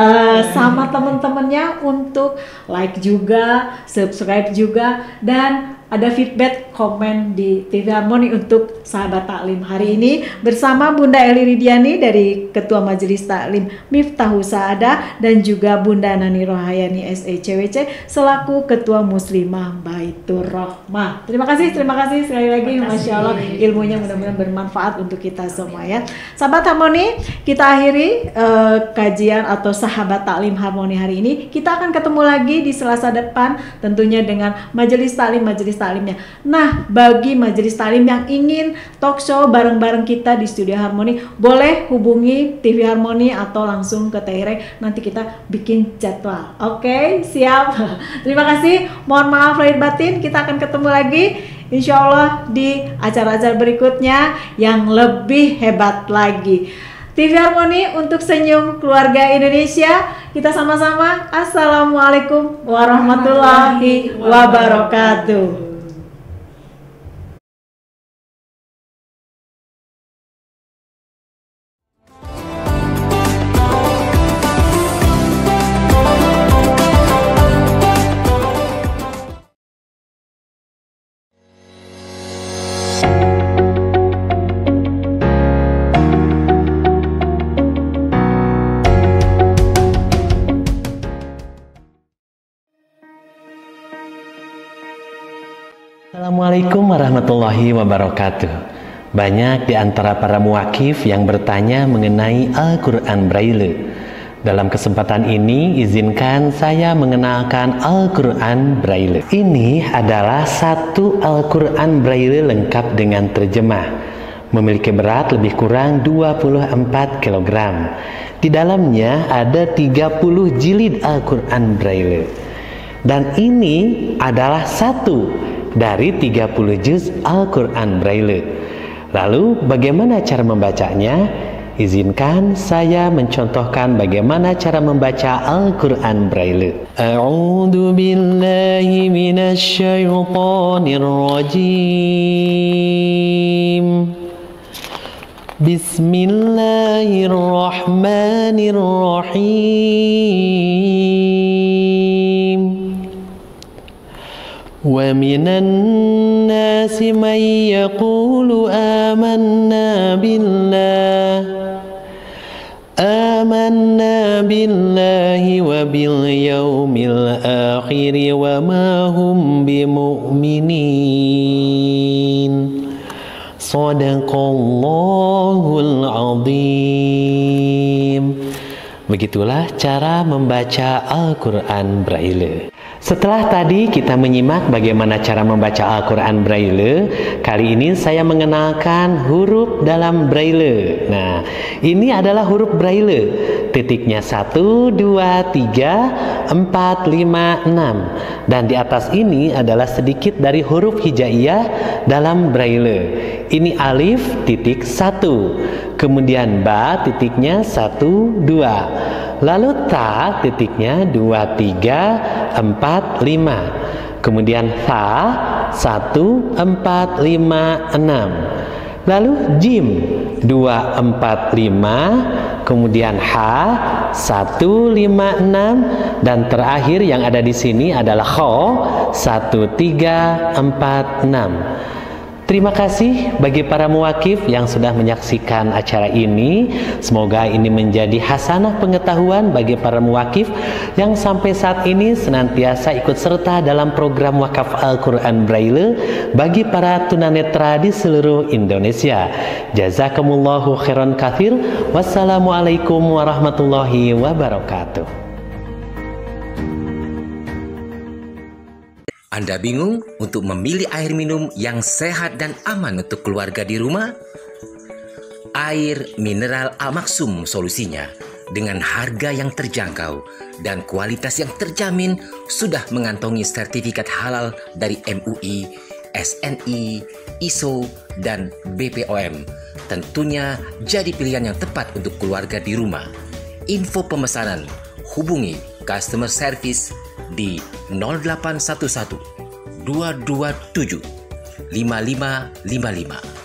sama teman-temannya untuk like juga, subscribe juga, dan ada feedback, komen di TV Harmoni untuk Sahabat Taklim hari ini bersama Bunda Eli Ridiani dari Ketua Majelis Taklim Miftahus Sa'adah dan juga Bunda Nani Rohayani SECWC selaku Ketua Muslimah Baitur Rahmah. Terima kasih sekali lagi. Masya Allah, ilmunya mudah-mudahan bermanfaat untuk kita semua ya. Sahabat Harmoni, kita akhiri kajian atau Sahabat Taklim Harmoni hari ini. Kita akan ketemu lagi di Selasa depan tentunya dengan Majelis Taklimnya. Nah, bagi Majelis Taklim yang ingin talk show bareng-bareng kita di Studio Harmoni, boleh hubungi TV Harmoni atau langsung ke Tehire, nanti kita bikin jadwal. Oke, siap. Terima kasih. Mohon maaf lahir batin. Kita akan ketemu lagi insya Allah di acara-acara berikutnya yang lebih hebat lagi. TV Harmoni untuk senyum keluarga Indonesia. Kita sama-sama. Assalamualaikum warahmatullahi wabarakatuh. Assalamualaikum warahmatullahi wabarakatuh. Banyak di antara para muwakif yang bertanya mengenai Al-Quran Braille. Dalam kesempatan ini, izinkan saya mengenalkan Al-Quran Braille. Ini adalah satu Al-Quran Braille lengkap dengan terjemah. Memiliki berat lebih kurang 24 kg. Di dalamnya ada 30 jilid Al-Quran Braille. Dan ini adalah satu dari 30 juz Al-Quran Braille. Lalu bagaimana cara membacanya? Izinkan saya mencontohkan bagaimana cara membaca Al-Quran Braille. A'udzu billahi minasy syaithanir rajim. Bismillahirrahmanirrahim. وَمِنَ النَّاسِ مَن يَقُولُ آمَنَّا بِاللَّهِ وَبِالْيَوْمِ الْآخِرِ وَمَا هُمْ بِمُؤْمِنِينَ. Shadaqallahul Azim. Begitulah cara membaca Al-Quran Braille. Setelah tadi kita menyimak bagaimana cara membaca Al-Quran Braille, kali ini saya mengenalkan huruf dalam Braille. Nah, ini adalah huruf Braille. Titiknya 1, 2, 3, 4, 5, 6. Dan di atas ini adalah sedikit dari huruf hijaiyah dalam Braille. Ini alif titik 1. Kemudian ba titiknya 1, 2. Lalu ta titiknya 2, 3, 4, 5. Kemudian tha 1, 4, 5, 6. Lalu jim 2, 4, 5. Kemudian ha 1, 5, 6. Dan terakhir yang ada di sini adalah kho 1, 3, 4, 6. Terima kasih bagi para muwakif yang sudah menyaksikan acara ini. Semoga ini menjadi hasanah pengetahuan bagi para muwakif yang sampai saat ini senantiasa ikut serta dalam program wakaf Al-Quran Braille bagi para tunanetra di seluruh Indonesia. Jazakumullahu khairan katsir. Wassalamualaikum warahmatullahi wabarakatuh. Anda bingung untuk memilih air minum yang sehat dan aman untuk keluarga di rumah? Air mineral Al-Maksum solusinya. Dengan harga yang terjangkau dan kualitas yang terjamin, sudah mengantongi sertifikat halal dari MUI, SNI, ISO, dan BPOM. Tentunya jadi pilihan yang tepat untuk keluarga di rumah. Info pemesanan, hubungi customer service di 0811 227 5555.